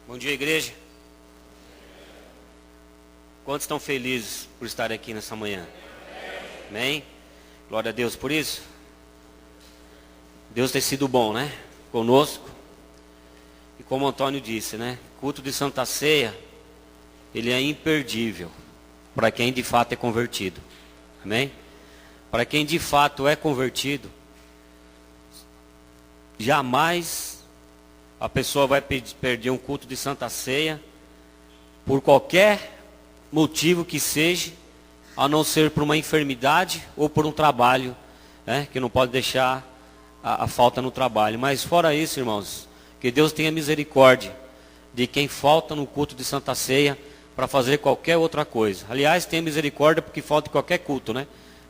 Bom dia, igreja. Quantos estão felizes por estar aqui nessa manhã? Amém? Glória a Deus por isso. Deus tem sido bom, né? Conosco. E como o Antônio disse, né? Culto de Santa Ceia, ele é imperdível para quem de fato é convertido. Amém? Para quem de fato é convertido, jamais a pessoa vai perder um culto de Santa Ceia por qualquer motivo que seja, a não ser por uma enfermidade ou por um trabalho, né, que não pode deixar a falta no trabalho. Mas fora isso, irmãos, que Deus tenha misericórdia de quem falta no culto de Santa Ceia para fazer qualquer outra coisa. Aliás, tenha misericórdia porque falta em qualquer culto, né?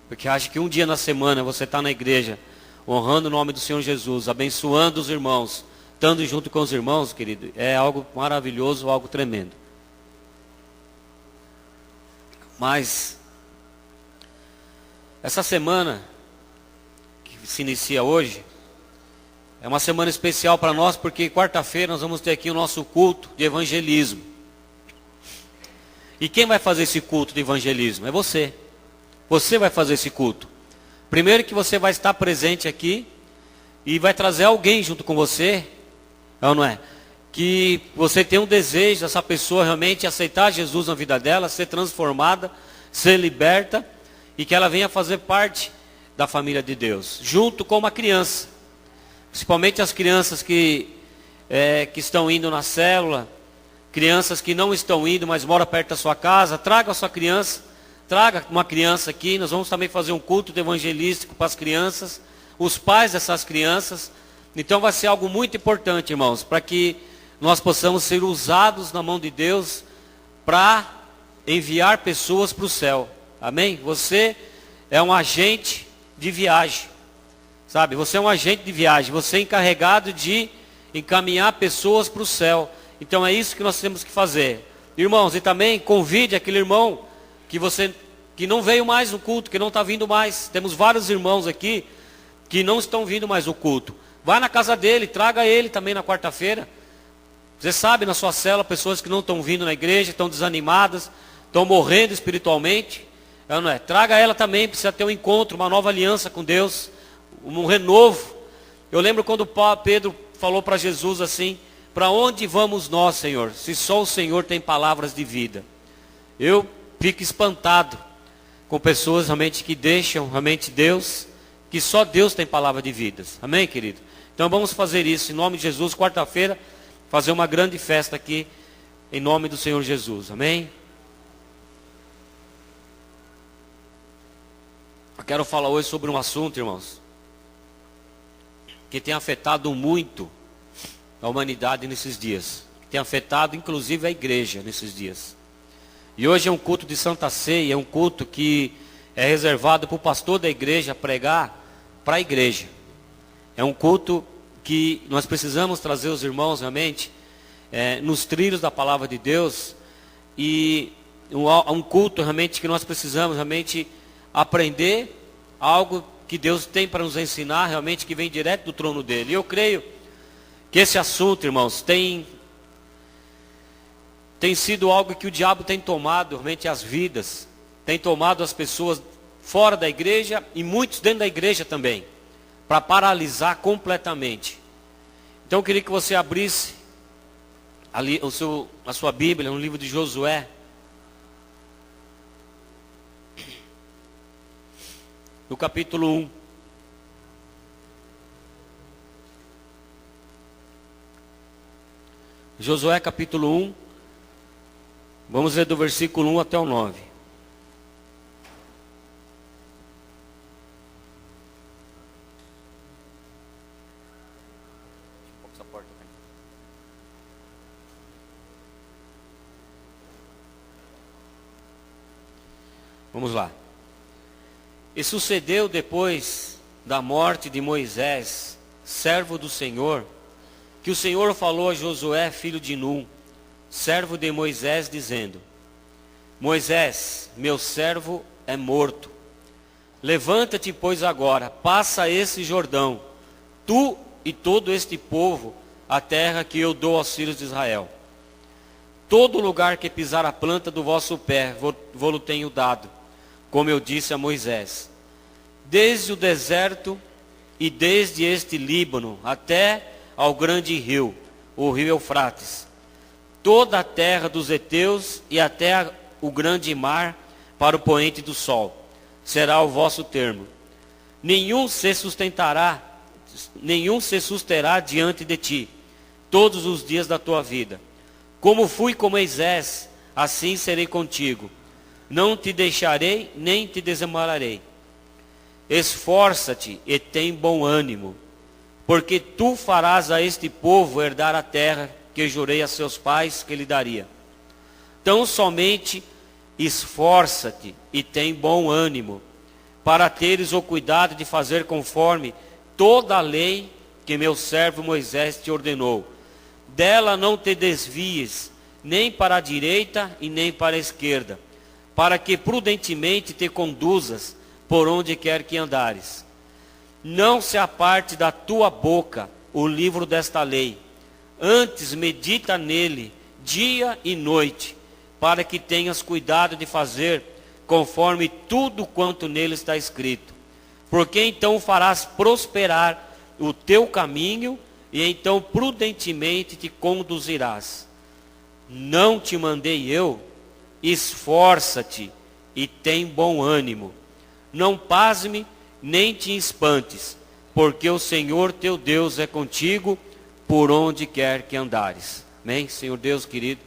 Porque acha que um dia na semana você está na igreja, honrando o nome do Senhor Jesus, abençoando os irmãos, estando junto com os irmãos, querido, é algo maravilhoso, algo tremendo. Mas, essa semana, que se inicia hoje, é uma semana especial para nós, porque quarta-feira nós vamos ter aqui o nosso culto de evangelismo. E quem vai fazer esse culto de evangelismo? É você. Você vai fazer esse culto. Primeiro que você vai estar presente aqui e vai trazer alguém junto com você, não é? Que você tem um desejo dessa pessoa realmente aceitar Jesus na vida dela, ser transformada, ser liberta e que ela venha fazer parte da família de Deus, junto com uma criança. Principalmente as crianças que estão indo na célula, crianças que não estão indo, mas moram perto da sua casa, traga a sua criança, traga uma criança aqui, nós vamos também fazer um culto evangelístico para as crianças, os pais dessas crianças. Então vai ser algo muito importante, irmãos, para que nós possamos ser usados na mão de Deus para enviar pessoas para o céu. Amém? Você é um agente de viagem. Sabe? Você é um agente de viagem. Você é encarregado de encaminhar pessoas para o céu. Então é isso que nós temos que fazer. Irmãos, e também convide aquele irmão que não veio mais no culto, que não está vindo mais. Temos vários irmãos aqui que não estão vindo mais no culto. Vá na casa dele, traga ele também na quarta-feira. Você sabe, na sua célula, pessoas que não estão vindo na igreja, estão desanimadas, estão morrendo espiritualmente. Não é? Traga ela também, precisa ter um encontro, uma nova aliança com Deus, um renovo. Eu lembro quando Pedro falou para Jesus assim: para onde vamos nós, Senhor, se só o Senhor tem palavras de vida? Eu fico espantado com pessoas realmente que deixam realmente Deus, que só Deus tem palavra de vidas. Amém, querido? Então vamos fazer isso em nome de Jesus, quarta-feira, fazer uma grande festa aqui, em nome do Senhor Jesus. Amém? Eu quero falar hoje sobre um assunto, irmãos, que tem afetado muito a humanidade nesses dias. Que tem afetado inclusive a igreja nesses dias. E hoje é um culto de Santa Ceia, é um culto que é reservado para o pastor da igreja pregar para a igreja. É um culto que nós precisamos trazer os irmãos realmente nos trilhos da palavra de Deus. E um culto realmente que nós precisamos realmente aprender algo que Deus tem para nos ensinar, realmente que vem direto do trono dele. E eu creio que esse assunto, irmãos, tem sido algo que o diabo tem tomado realmente as vidas, tem tomado as pessoas fora da igreja e muitos dentro da igreja também, para paralisar completamente. Então eu queria que você abrisse ali a sua Bíblia, no livro de Josué. No capítulo 1. Josué capítulo 1. Vamos ler do versículo 1 até o 9. Vamos lá. E sucedeu depois da morte de Moisés, servo do Senhor, que o Senhor falou a Josué, filho de Num, servo de Moisés, dizendo: Moisés, meu servo, é morto. Levanta-te, pois, agora, passa esse Jordão, tu e todo este povo, a terra que eu dou aos filhos de Israel. Todo lugar que pisar a planta do vosso pé, vou-lo tenho dado, como eu disse a Moisés. Desde o deserto e desde este Líbano até ao grande rio, o rio Eufrates, toda a terra dos heteus e até o grande mar para o poente do sol, será o vosso termo. Nenhum se susterá diante de ti, todos os dias da tua vida. Como fui com Moisés, assim serei contigo. Não te deixarei, nem te desampararei. Esforça-te e tem bom ânimo, porque tu farás a este povo herdar a terra que jurei a seus pais que lhe daria. Tão somente esforça-te e tem bom ânimo, para teres o cuidado de fazer conforme toda a lei que meu servo Moisés te ordenou. Dela não te desvies, nem para a direita e nem para a esquerda, para que prudentemente te conduzas por onde quer que andares. Não se aparte da tua boca o livro desta lei, antes medita nele dia e noite, para que tenhas cuidado de fazer conforme tudo quanto nele está escrito. Porque então farás prosperar o teu caminho, e então prudentemente te conduzirás. Não te mandei eu? Esforça-te e tem bom ânimo. Não pasme nem te espantes, porque o Senhor teu Deus é contigo por onde quer que andares. Amém? Senhor Deus querido,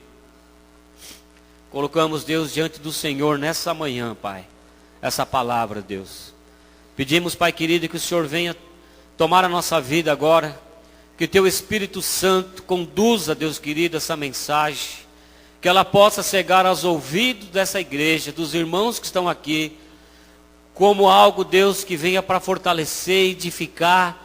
colocamos, Deus, diante do Senhor nessa manhã, Pai, essa palavra, Deus. Pedimos, Pai querido, que o Senhor venha tomar a nossa vida agora, que o Teu Espírito Santo conduza, Deus querido, essa mensagem, que ela possa chegar aos ouvidos dessa igreja, dos irmãos que estão aqui, como algo, Deus, que venha para fortalecer, edificar,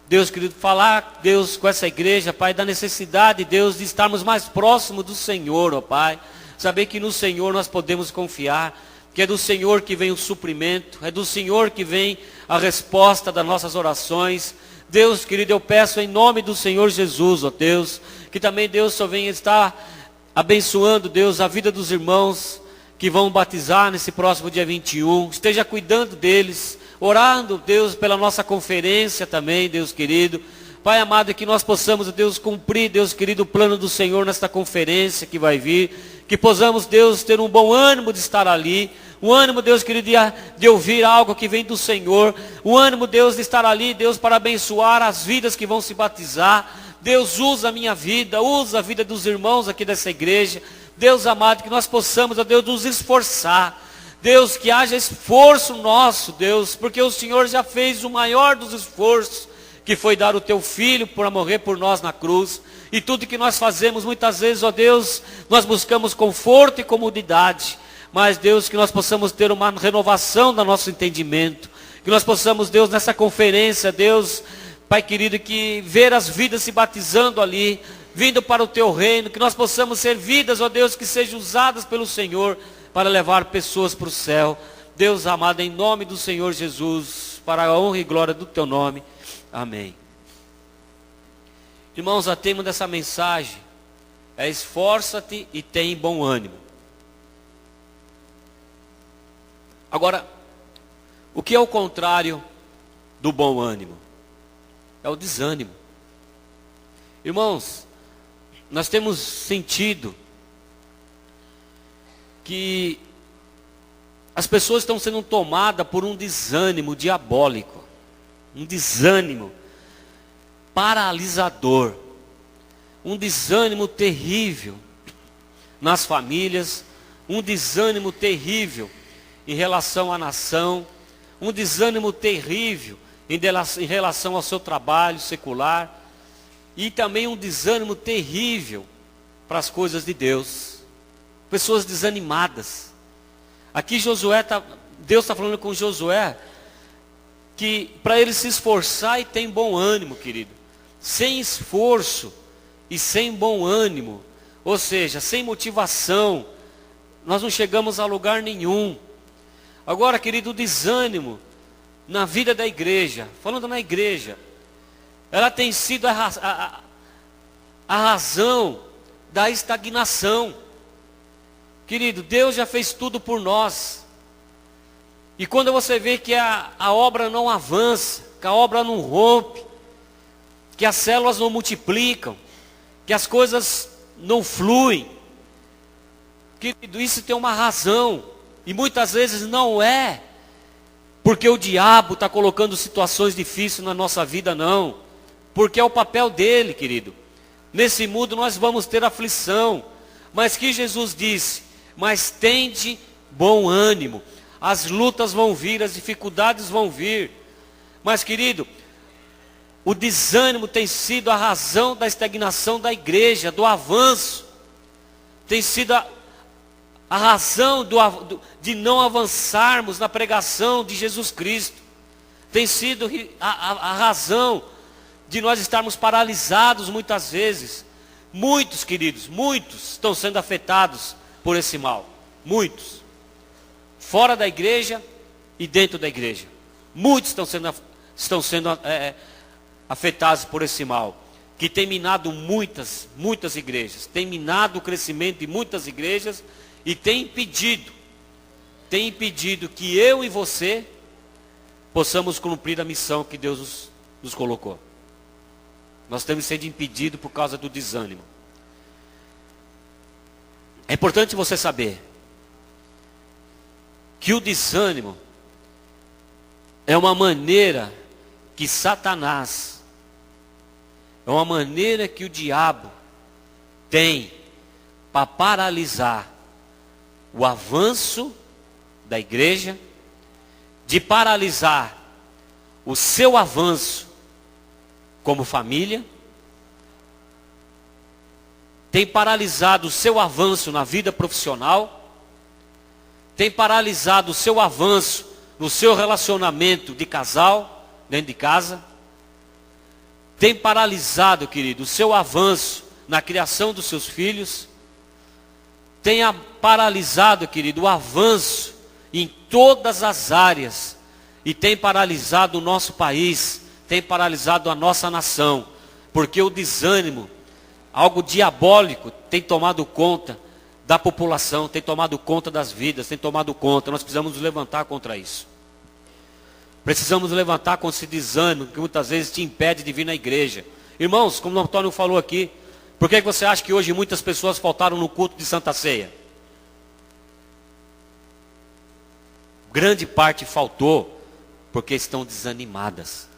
Deus querido, falar, Deus, com essa igreja, Pai, da necessidade, Deus, de estarmos mais próximos do Senhor, ó Pai, saber que no Senhor nós podemos confiar, que é do Senhor que vem o suprimento, é do Senhor que vem a resposta das nossas orações. Deus querido, eu peço em nome do Senhor Jesus, ó Deus, que também Deus só venha estar abençoando, Deus, a vida dos irmãos que vão batizar nesse próximo dia 21, esteja cuidando deles, orando, Deus, pela nossa conferência também, Deus querido. Pai amado, que nós possamos, Deus, cumprir, Deus querido, o plano do Senhor nesta conferência que vai vir, que possamos, Deus, ter um bom ânimo de estar ali, um ânimo, Deus querido, de ouvir algo que vem do Senhor, um ânimo, Deus, de estar ali, Deus, para abençoar as vidas que vão se batizar. Deus, usa a minha vida, usa a vida dos irmãos aqui dessa igreja. Deus amado, que nós possamos, ó Deus, nos esforçar. Deus, que haja esforço nosso, Deus, porque o Senhor já fez o maior dos esforços, que foi dar o Teu Filho para morrer por nós na cruz. E tudo que nós fazemos, muitas vezes, ó Deus, nós buscamos conforto e comodidade. Mas, Deus, que nós possamos ter uma renovação do nosso entendimento. Que nós possamos, Deus, nessa conferência, Deus, Pai querido, que ver as vidas se batizando ali, vindo para o Teu reino. Que nós possamos ser vidas, ó Deus, que sejam usadas pelo Senhor para levar pessoas para o céu. Deus amado, em nome do Senhor Jesus, para a honra e glória do Teu nome. Amém. Irmãos, o tema dessa mensagem é: esforça-te e tem bom ânimo. Agora, o que é o contrário do bom ânimo? É o desânimo. Irmãos, nós temos sentido que as pessoas estão sendo tomadas por um desânimo diabólico, um desânimo paralisador, um desânimo terrível nas famílias, um desânimo terrível em relação à nação, um desânimo terrível em relação ao seu trabalho secular, e também um desânimo terrível para as coisas de Deus. Pessoas desanimadas. Aqui Deus está falando com Josué, que para ele se esforçar e ter bom ânimo, querido. Sem esforço e sem bom ânimo, ou seja, sem motivação, nós não chegamos a lugar nenhum. Agora, querido, o desânimo na vida da igreja, falando na igreja, ela tem sido a razão da estagnação. Querido, Deus já fez tudo por nós. E quando você vê que a obra não avança, que a obra não rompe, que as células não multiplicam, que as coisas não fluem, querido, isso tem uma razão. E muitas vezes não é porque o diabo está colocando situações difíceis na nossa vida, não. Porque é o papel dele, querido. Nesse mundo nós vamos ter aflição. Mas que Jesus disse: mas tende bom ânimo. As lutas vão vir, as dificuldades vão vir. Mas, querido, o desânimo tem sido a razão da estagnação da igreja, do avanço. Tem sido a razão de não avançarmos na pregação de Jesus Cristo. Tem sido a razão de nós estarmos paralisados muitas vezes. Muitos, queridos, muitos estão sendo afetados por esse mal. Muitos. Fora da igreja e dentro da igreja. Muitos estão sendo afetados por esse mal, que tem minado muitas igrejas, tem minado o crescimento de muitas igrejas e tem impedido que eu e você possamos cumprir a missão que Deus nos colocou. Nós temos sido impedidos por causa do desânimo. É importante você saber que o desânimo é uma maneira que Satanás, é uma maneira que o diabo tem para paralisar o avanço da igreja, de paralisar o seu avanço como família, tem paralisado o seu avanço na vida profissional, tem paralisado o seu avanço no seu relacionamento de casal, dentro de casa, tem paralisado, querido, o seu avanço na criação dos seus filhos, tem paralisado, querido, o avanço em todas as áreas, e tem paralisado o nosso país, tem paralisado a nossa nação, porque o desânimo, algo diabólico, tem tomado conta da população, tem tomado conta das vidas, tem tomado conta. Nós precisamos nos levantar contra isso. Precisamos nos levantar contra esse desânimo que muitas vezes te impede de vir na igreja. Irmãos, como o Antônio falou aqui, por que você acha que hoje muitas pessoas faltaram no culto de Santa Ceia? Grande parte faltou porque estão desanimadas.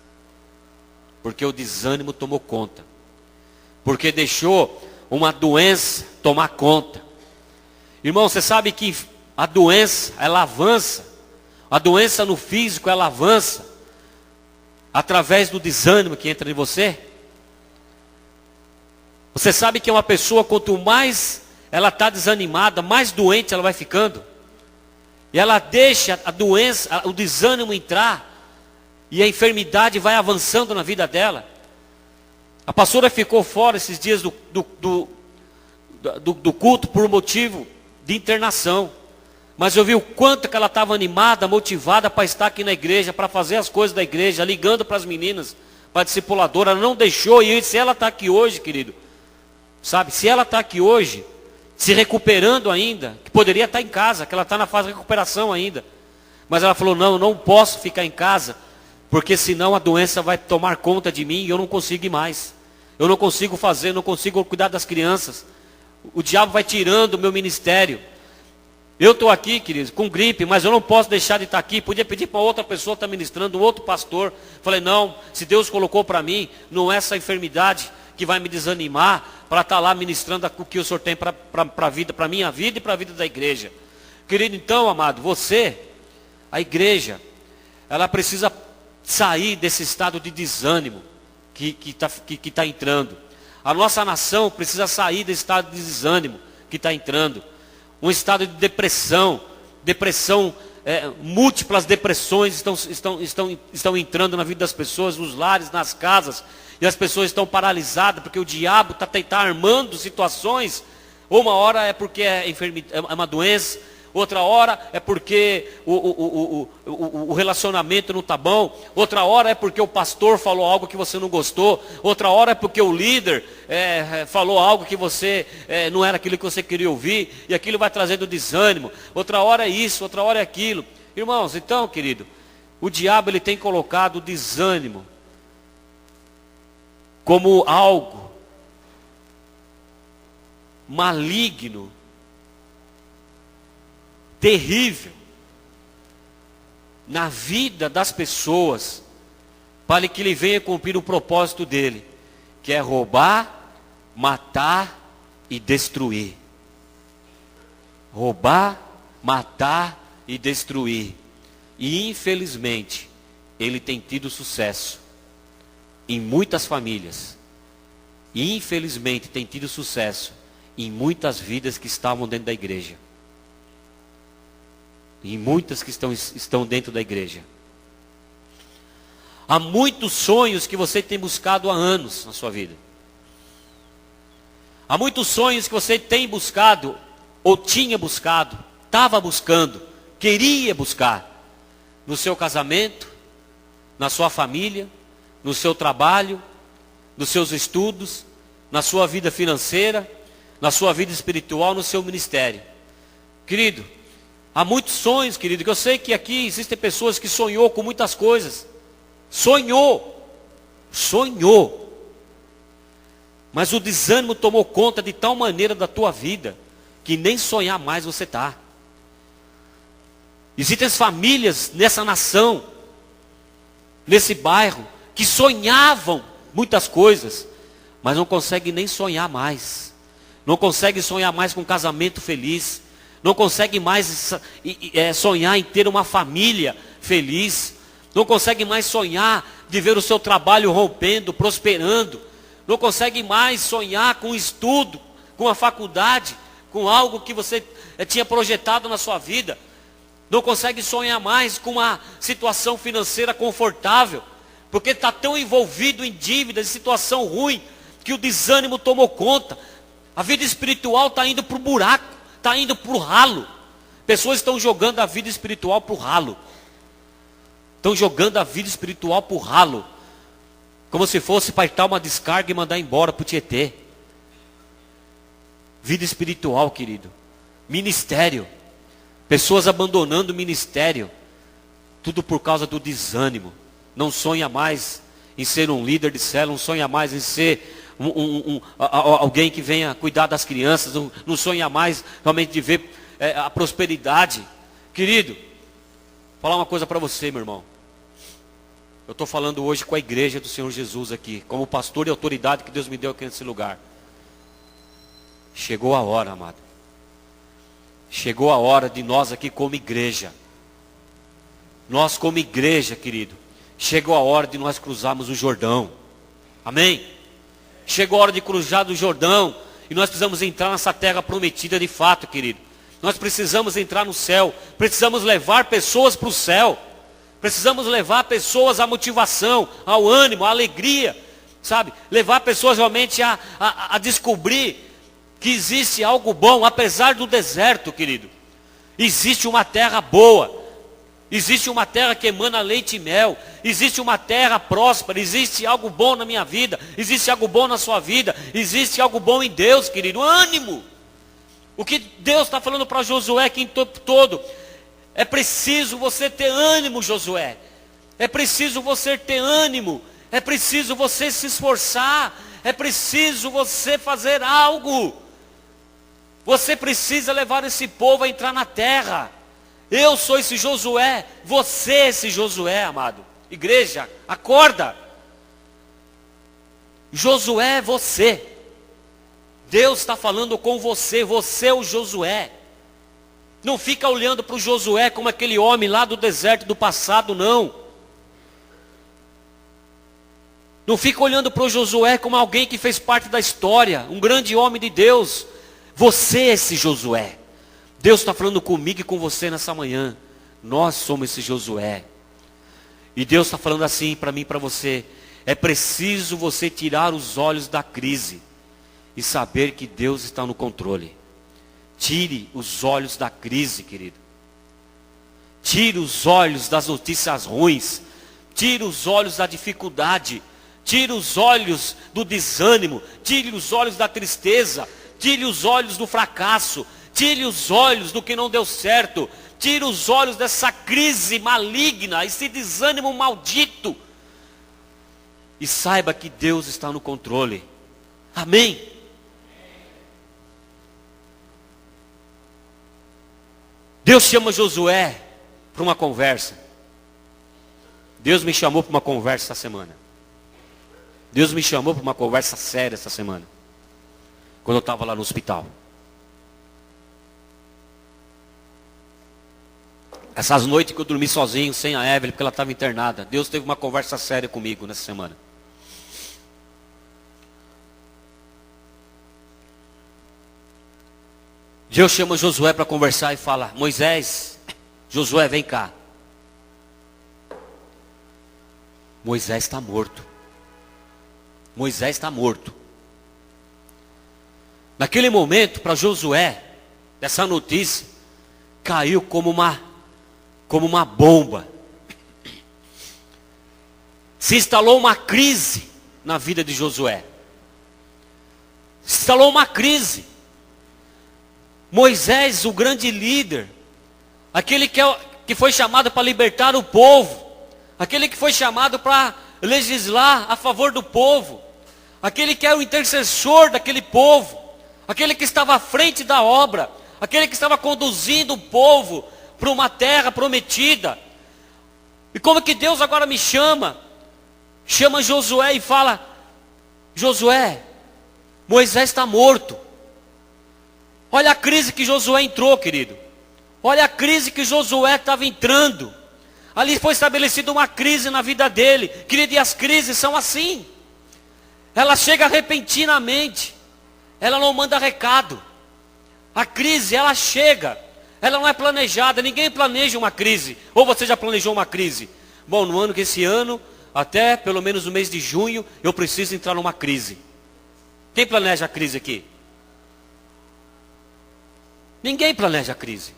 Porque o desânimo tomou conta. Porque deixou uma doença tomar conta. Irmão, você sabe que a doença, ela avança. A doença no físico, ela avança através do desânimo que entra em você. Você sabe que uma pessoa, quanto mais ela está desanimada, mais doente ela vai ficando. E ela deixa a doença, o desânimo entrar. E a enfermidade vai avançando na vida dela. A pastora ficou fora esses dias do culto por motivo de internação. Mas eu vi o quanto que ela estava animada, motivada para estar aqui na igreja, para fazer as coisas da igreja, ligando para as meninas, para a discipuladora. Ela não deixou, e se ela está aqui hoje, querido, sabe, se ela está aqui hoje, se recuperando ainda, que poderia estar em casa, que ela está na fase de recuperação ainda. Mas ela falou, não, eu não posso ficar em casa, porque senão a doença vai tomar conta de mim e eu não consigo ir mais. Eu não consigo fazer, não consigo cuidar das crianças. O diabo vai tirando o meu ministério. Eu estou aqui, queridos, com gripe, mas eu não posso deixar de estar aqui. Podia pedir para outra pessoa estar ministrando, um outro pastor. Falei, não, se Deus colocou para mim, não é essa enfermidade que vai me desanimar para estar lá ministrando o que o Senhor tem para a vida, para a minha vida e para a vida da igreja. Querido, então, amado, você, a igreja, ela precisa sair desse estado de desânimo que está entrando. A nossa nação precisa sair desse estado de desânimo que está entrando. Um estado de depressão, múltiplas depressões estão entrando na vida das pessoas, nos lares, nas casas, e as pessoas estão paralisadas, porque o diabo está armando situações, ou uma hora é porque é uma doença, outra hora é porque o relacionamento não está bom, outra hora é porque o pastor falou algo que você não gostou, outra hora é porque o líder falou algo que você não era aquilo que você queria ouvir, e aquilo vai trazendo desânimo, outra hora é isso, outra hora é aquilo. Irmãos, então, querido, o diabo ele tem colocado o desânimo como algo maligno, terrível, na vida das pessoas, para que ele venha cumprir o propósito dele, que é roubar, matar e destruir. Roubar, matar e destruir. E infelizmente, ele tem tido sucesso em muitas famílias. E infelizmente tem tido sucesso em muitas vidas que estavam dentro da igreja. E muitas que estão dentro da igreja. Há muitos sonhos que você tem buscado há anos na sua vida. Há muitos sonhos que você tem buscado, ou tinha buscado, estava buscando, queria buscar. No seu casamento, na sua família, no seu trabalho, nos seus estudos, na sua vida financeira, na sua vida espiritual, no seu ministério. Querido, há muitos sonhos, querido, que eu sei que aqui existem pessoas que sonhou com muitas coisas. Sonhou. Mas o desânimo tomou conta de tal maneira da tua vida, que nem sonhar mais você está. Existem famílias nessa nação, nesse bairro, que sonhavam muitas coisas, mas não conseguem nem sonhar mais. Não conseguem sonhar mais com um casamento feliz. Não conseguem mais sonhar em ter uma família feliz. Não conseguem mais sonhar de ver o seu trabalho rompendo, prosperando. Não conseguem mais sonhar com estudo, com a faculdade, com algo que você tinha projetado na sua vida. Não consegue sonhar mais com uma situação financeira confortável, porque está tão envolvido em dívidas, em situação ruim, que o desânimo tomou conta. A vida espiritual está indo para o buraco, está indo para o ralo. Pessoas estão jogando a vida espiritual para o ralo. Estão jogando a vida espiritual para o ralo, como se fosse para dar uma descarga e mandar embora para o Tietê. Vida espiritual, querido. Ministério. Pessoas abandonando o ministério. Tudo por causa do desânimo. Não sonha mais em ser um líder de célula, não sonha mais em ser alguém que venha cuidar das crianças, não sonha mais realmente de ver a prosperidade. Querido, vou falar uma coisa para você, meu irmão. Eu estou falando hoje com a igreja do Senhor Jesus aqui, como pastor e autoridade que Deus me deu aqui nesse lugar. Chegou a hora, amado. Chegou a hora de nós aqui como igreja. Nós como igreja, querido. Chegou a hora de nós cruzarmos o Jordão. Amém? Chegou a hora de cruzar o Jordão. E nós precisamos entrar nessa terra prometida de fato, querido. Nós precisamos entrar no céu. Precisamos levar pessoas para o céu. Precisamos levar pessoas à motivação, ao ânimo, à alegria. Sabe? Levar pessoas realmente a descobrir que existe algo bom, apesar do deserto, querido. Existe uma terra boa. Existe uma terra que emana leite e mel. Existe uma terra próspera. Existe algo bom na minha vida. Existe algo bom na sua vida. Existe algo bom em Deus, querido. Ânimo. O que Deus está falando para Josué aqui em tempo todo. É preciso você ter ânimo, Josué. É preciso você ter ânimo. É preciso você se esforçar. É preciso você fazer algo. Você precisa levar esse povo a entrar na terra. Eu sou esse Josué, você é esse Josué, amado. Igreja, acorda. Josué é você. Deus está falando com você, você é o Josué. Não fica olhando para o Josué como aquele homem lá do deserto do passado, não. Não fica olhando para o Josué como alguém que fez parte da história, um grande homem de Deus. Você é esse Josué. Deus está falando comigo e com você nessa manhã. Nós somos esse Josué. E Deus está falando assim para mim e para você. É preciso você tirar os olhos da crise e saber que Deus está no controle. Tire os olhos da crise, querido. Tire os olhos das notícias ruins. Tire os olhos da dificuldade. Tire os olhos do desânimo. Tire os olhos da tristeza. Tire os olhos do fracasso. Tire os olhos do que não deu certo. Tire os olhos dessa crise maligna, esse desânimo maldito. E saiba que Deus está no controle. Amém? Deus chama Josué para uma conversa. Deus me chamou para uma conversa essa semana. Deus me chamou para uma conversa séria essa semana. Quando eu estava lá no hospital. Essas noites que eu dormi sozinho, sem a Evelyn, porque ela estava internada. Deus teve uma conversa séria comigo nessa semana. Deus chama Josué para conversar e fala: Moisés, Josué, vem cá. Moisés está morto. Moisés está morto. Naquele momento, para Josué, essa notícia caiu como uma bomba. Se instalou uma crise na vida de Josué. Se instalou uma crise. Moisés, o grande líder, aquele que foi chamado para libertar o povo, aquele que foi chamado para legislar a favor do povo, aquele que é o intercessor daquele povo, aquele que estava à frente da obra, aquele que estava conduzindo o povo para uma terra prometida. E como que Deus agora me chama? Chama Josué e fala: Josué, Moisés está morto. Olha a crise que Josué entrou, querido. Olha a crise que Josué estava entrando. Ali foi estabelecida uma crise na vida dele. Querido, e as crises são assim. Ela chega repentinamente. Ela não manda recado. A crise, ela chega. Ela não é planejada. Ninguém planeja uma crise. Ou você já planejou uma crise? Bom, no ano que esse ano, até pelo menos no mês de junho, eu preciso entrar numa crise. Quem planeja a crise aqui? Ninguém planeja a crise.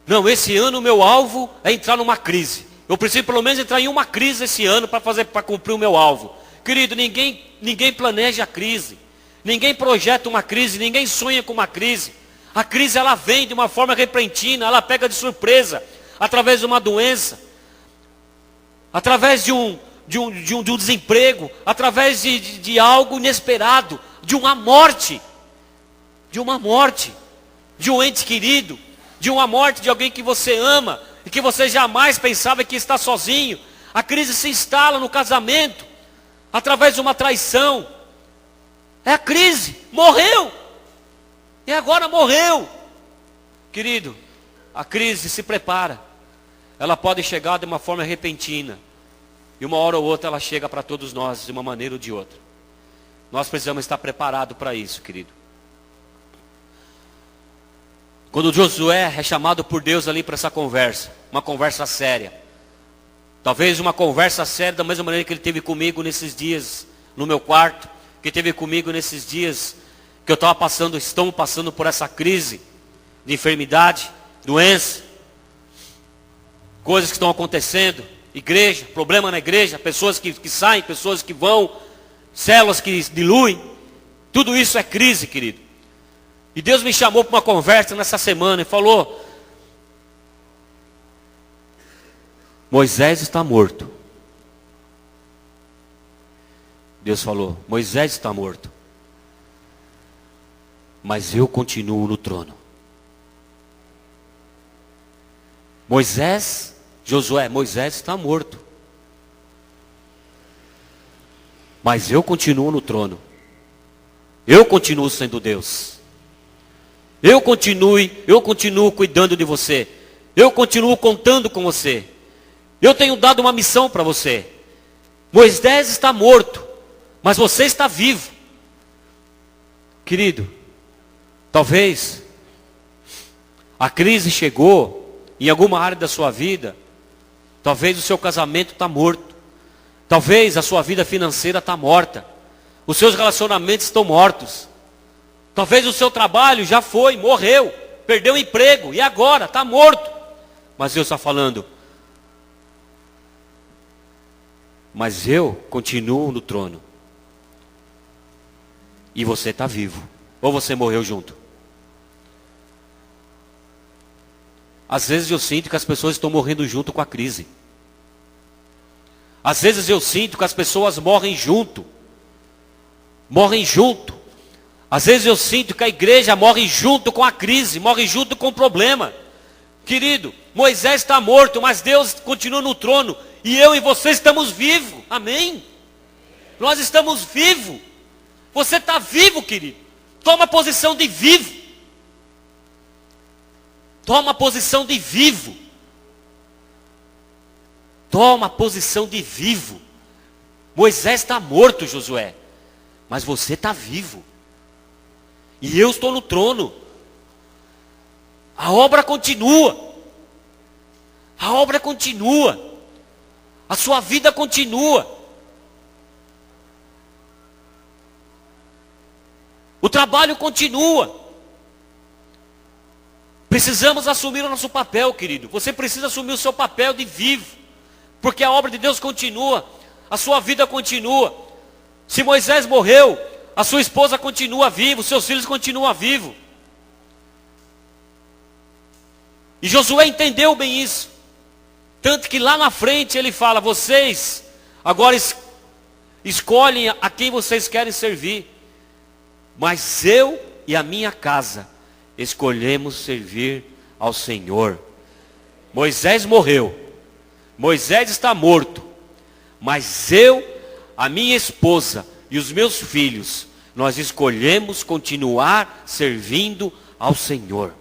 Não, esse ano o meu alvo é entrar numa crise. Eu preciso pelo menos entrar em uma crise esse ano para cumprir o meu alvo. Querido, ninguém planeja a crise. Ninguém projeta uma crise, ninguém sonha com uma crise. A crise, ela vem de uma forma repentina, ela pega de surpresa, através de uma doença, através de um desemprego, através de algo inesperado, de uma morte, de um ente querido, de uma morte de alguém que você ama, e que você jamais pensava que está sozinho. A crise se instala no casamento, através de uma traição. É a crise, morreu, e agora morreu. Querido, a crise se prepara, ela pode chegar de uma forma repentina, e uma hora ou outra ela chega para todos nós, de uma maneira ou de outra. Nós precisamos estar preparados para isso, querido. Quando Josué é chamado por Deus ali para essa conversa, uma conversa séria, talvez uma conversa séria da mesma maneira que ele teve comigo nesses dias, no meu quarto, que teve comigo nesses dias, que estamos passando por essa crise de enfermidade, doença, coisas que estão acontecendo, igreja, problema na igreja, pessoas que saem, pessoas que vão, células que diluem, tudo isso é crise, querido. E Deus me chamou para uma conversa nessa semana e falou: Moisés está morto. Deus falou: Moisés está morto, mas eu continuo no trono. Josué, Moisés está morto, mas eu continuo no trono. Eu continuo sendo Deus. Eu continuo cuidando de você. Eu continuo contando com você. Eu tenho dado uma missão para você. Moisés está morto, mas você está vivo. Querido, talvez a crise chegou em alguma área da sua vida. Talvez o seu casamento está morto. Talvez a sua vida financeira está morta. Os seus relacionamentos estão mortos. Talvez o seu trabalho já foi, morreu, perdeu o emprego, e agora? Está morto. Mas Deus está falando, mas eu continuo no trono. E você está vivo. Ou você morreu junto. Às vezes eu sinto que as pessoas estão morrendo junto com a crise. Às vezes eu sinto que as pessoas morrem junto. Morrem junto. Às vezes eu sinto que a igreja morre junto com a crise, morre junto com o problema. Querido, Moisés está morto, mas Deus continua no trono. E eu e você estamos vivos. Amém? Nós estamos vivos. Você está vivo, querido. Toma a posição de vivo. Toma a posição de vivo. Toma a posição de vivo. Moisés está morto, Josué. Mas você está vivo. E eu estou no trono. A obra continua. A obra continua. A sua vida continua. O trabalho continua. Precisamos assumir o nosso papel, querido. Você precisa assumir o seu papel de vivo. Porque a obra de Deus continua. A sua vida continua. Se Moisés morreu, a sua esposa continua viva, os seus filhos continuam vivos. E Josué entendeu bem isso. Tanto que lá na frente ele fala, vocês agora escolhem a quem vocês querem servir. Mas eu e a minha casa escolhemos servir ao Senhor. Moisés morreu. Moisés está morto. Mas eu, a minha esposa e os meus filhos, nós escolhemos continuar servindo ao Senhor.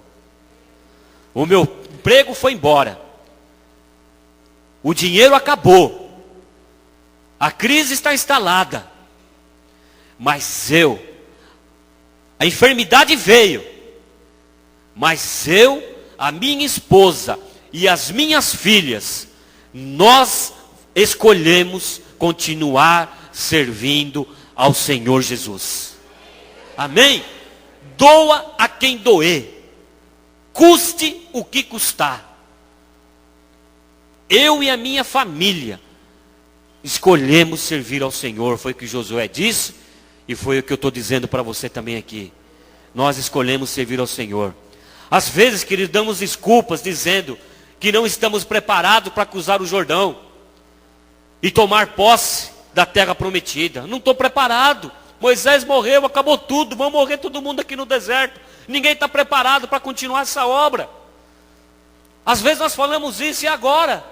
O meu emprego foi embora. O dinheiro acabou. A crise está instalada. Mas a enfermidade veio. Mas eu, a minha esposa e as minhas filhas, nós escolhemos continuar servindo ao Senhor Jesus. Amém? Doa a quem doer. Custe o que custar. Eu e a minha família escolhemos servir ao Senhor. Foi o que Josué disse. E foi o que eu estou dizendo para você também aqui. Nós escolhemos servir ao Senhor. Às vezes, queridos, damos desculpas dizendo que não estamos preparados para cruzar o Jordão e tomar posse da terra prometida. Não estou preparado. Moisés morreu, acabou tudo. Vamos morrer todo mundo aqui no deserto. Ninguém está preparado para continuar essa obra. Às vezes nós falamos isso, e agora?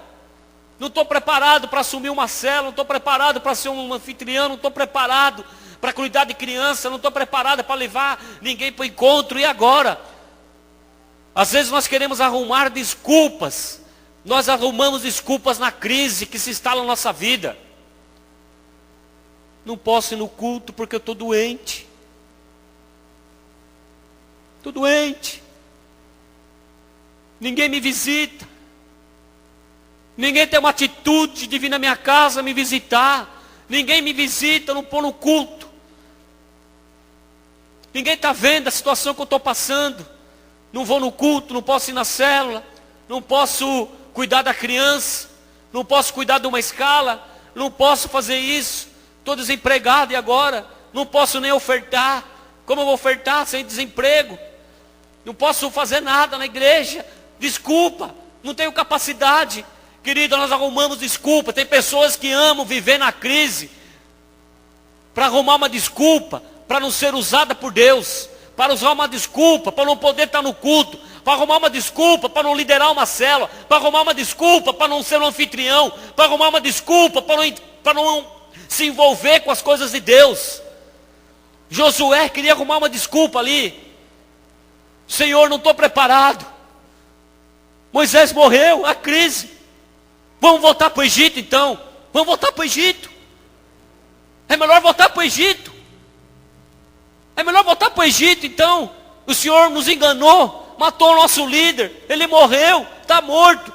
Não estou preparado para assumir uma célula, não estou preparado para ser um anfitrião, não estou preparado para cuidar de criança, não estou preparado para levar ninguém para o encontro, e agora? Às vezes nós queremos arrumar desculpas. Nós arrumamos desculpas na crise que se instala na nossa vida. Não posso ir no culto porque eu estou doente. Estou doente. Ninguém me visita. Ninguém tem uma atitude de vir na minha casa me visitar. Ninguém me visita, eu não pôr no culto. Ninguém está vendo a situação que eu estou passando. Não vou no culto, não posso ir na célula. Não posso cuidar da criança. Não posso cuidar de uma escala. Não posso fazer isso. Estou desempregado e agora? Não posso nem ofertar. Como eu vou ofertar sem desemprego? Não posso fazer nada na igreja. Desculpa, não tenho capacidade. Querido, nós arrumamos desculpa. Tem pessoas que amam viver na crise para arrumar uma desculpa, para não ser usada por Deus, para usar uma desculpa, para não poder estar no culto, para arrumar uma desculpa, para não liderar uma célula, para arrumar uma desculpa, para não ser um anfitrião, para arrumar uma desculpa, para não se envolver com as coisas de Deus. Josué queria arrumar uma desculpa ali. Senhor, não estou preparado. Moisés morreu, a crise. Vamos voltar para o Egito então. Vamos voltar para o Egito. É melhor voltar para o Egito. É melhor voltar para o Egito então. O Senhor nos enganou, matou o nosso líder. Ele morreu, está morto.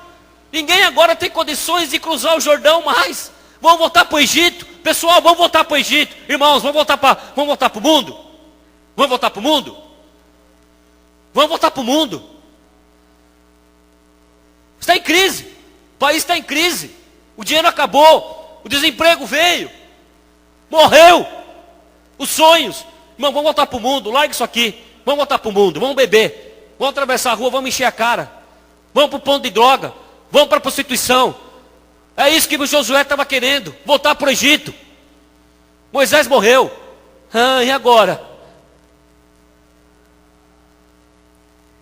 Ninguém agora tem condições de cruzar o Jordão mais. Vamos voltar para o Egito. Pessoal, vamos voltar para o Egito. Irmãos, vamos voltar para o mundo. Vamos voltar para o mundo? Vamos voltar para o mundo. Está em crise. O país está em crise. O dinheiro acabou. O desemprego veio. Morreu. Os sonhos. Irmão, vamos voltar para o mundo. Larga isso aqui. Vamos voltar para o mundo. Vamos beber. Vamos atravessar a rua. Vamos encher a cara. Vamos para o ponto de droga. Vamos para a prostituição. É isso que o Josué estava querendo. Voltar para o Egito. Moisés morreu. E agora?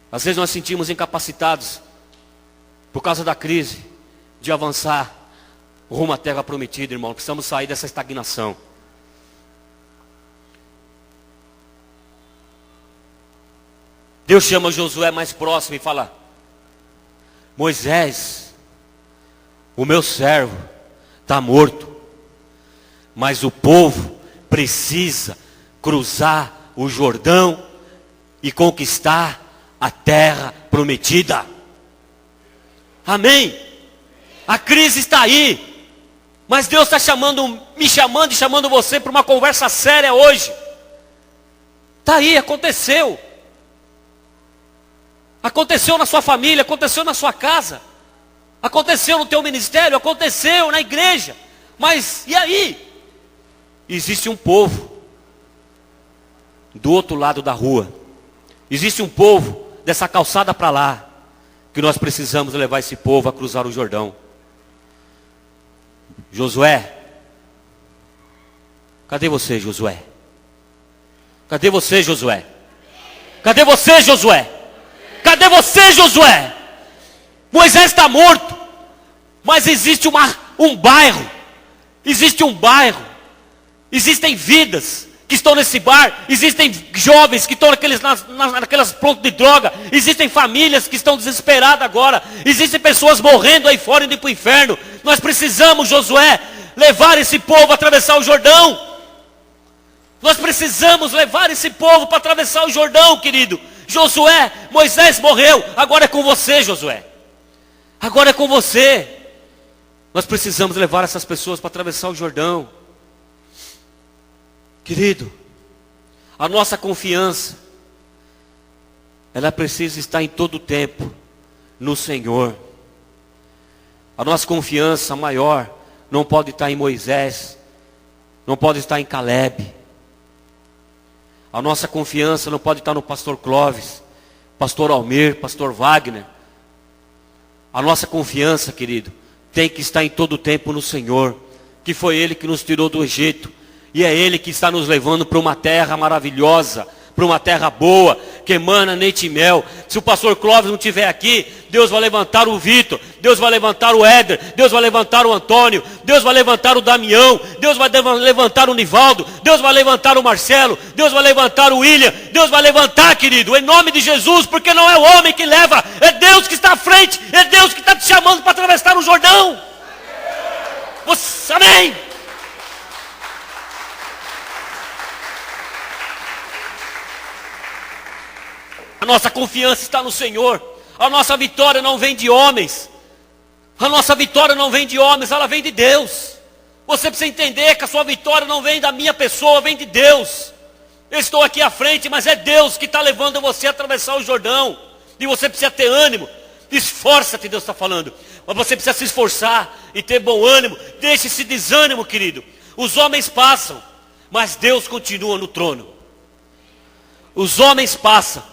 Às vezes nós sentimos incapacitados por causa da crise de avançar rumo à terra prometida, irmão. Precisamos sair dessa estagnação. Deus chama Josué mais próximo e fala: Moisés, o meu servo está morto, mas o povo precisa cruzar o Jordão e conquistar a terra prometida. Amém? A crise está aí, mas Deus está me chamando e chamando você para uma conversa séria hoje. Está aí, aconteceu. Aconteceu na sua família, aconteceu na sua casa, aconteceu no teu ministério, aconteceu na igreja. Mas e aí? Existe um povo do outro lado da rua. Existe um povo dessa calçada para lá, que nós precisamos levar esse povo a cruzar o Jordão. Josué, cadê você, Josué? Cadê você, Josué? Cadê você, Josué? Cadê você, Josué? Moisés está morto, mas existe um bairro, existem vidas que estão nesse bar, existem jovens que estão naquelas pontos de droga, existem famílias que estão desesperadas agora, existem pessoas morrendo aí fora, indo para o inferno. Nós precisamos, Josué, levar esse povo a atravessar o Jordão. Nós precisamos levar esse povo para atravessar o Jordão, querido. Josué, Moisés morreu, agora é com você, Josué. Agora é com você. Nós precisamos levar essas pessoas para atravessar o Jordão. Querido, a nossa confiança, ela precisa estar em todo o tempo no Senhor. A nossa confiança maior não pode estar em Moisés, não pode estar em Caleb. A nossa confiança não pode estar no pastor Clóvis, pastor Almir, pastor Wagner. A nossa confiança, querido, tem que estar em todo o tempo no Senhor, que foi Ele que nos tirou do Egito. E é Ele que está nos levando para uma terra maravilhosa, para uma terra boa, que emana leite e mel. Se o pastor Clóvis não estiver aqui, Deus vai levantar o Vitor, Deus vai levantar o Éder, Deus vai levantar o Antônio, Deus vai levantar o Damião, Deus vai levantar o Nivaldo, Deus vai levantar o Marcelo, Deus vai levantar o William, Deus vai levantar, querido, em nome de Jesus, porque não é o homem que leva, é Deus que está à frente, é Deus que está te chamando para atravessar o Jordão. Você, amém? A nossa confiança está no Senhor. A nossa vitória não vem de homens. A nossa vitória não vem de homens, ela vem de Deus. Você precisa entender que a sua vitória não vem da minha pessoa, vem de Deus. Eu estou aqui à frente, mas é Deus que está levando você a atravessar o Jordão. E você precisa ter ânimo. Esforça-te, Deus está falando. Mas você precisa se esforçar e ter bom ânimo. Deixe esse desânimo, querido. Os homens passam, mas Deus continua no trono. Os homens passam.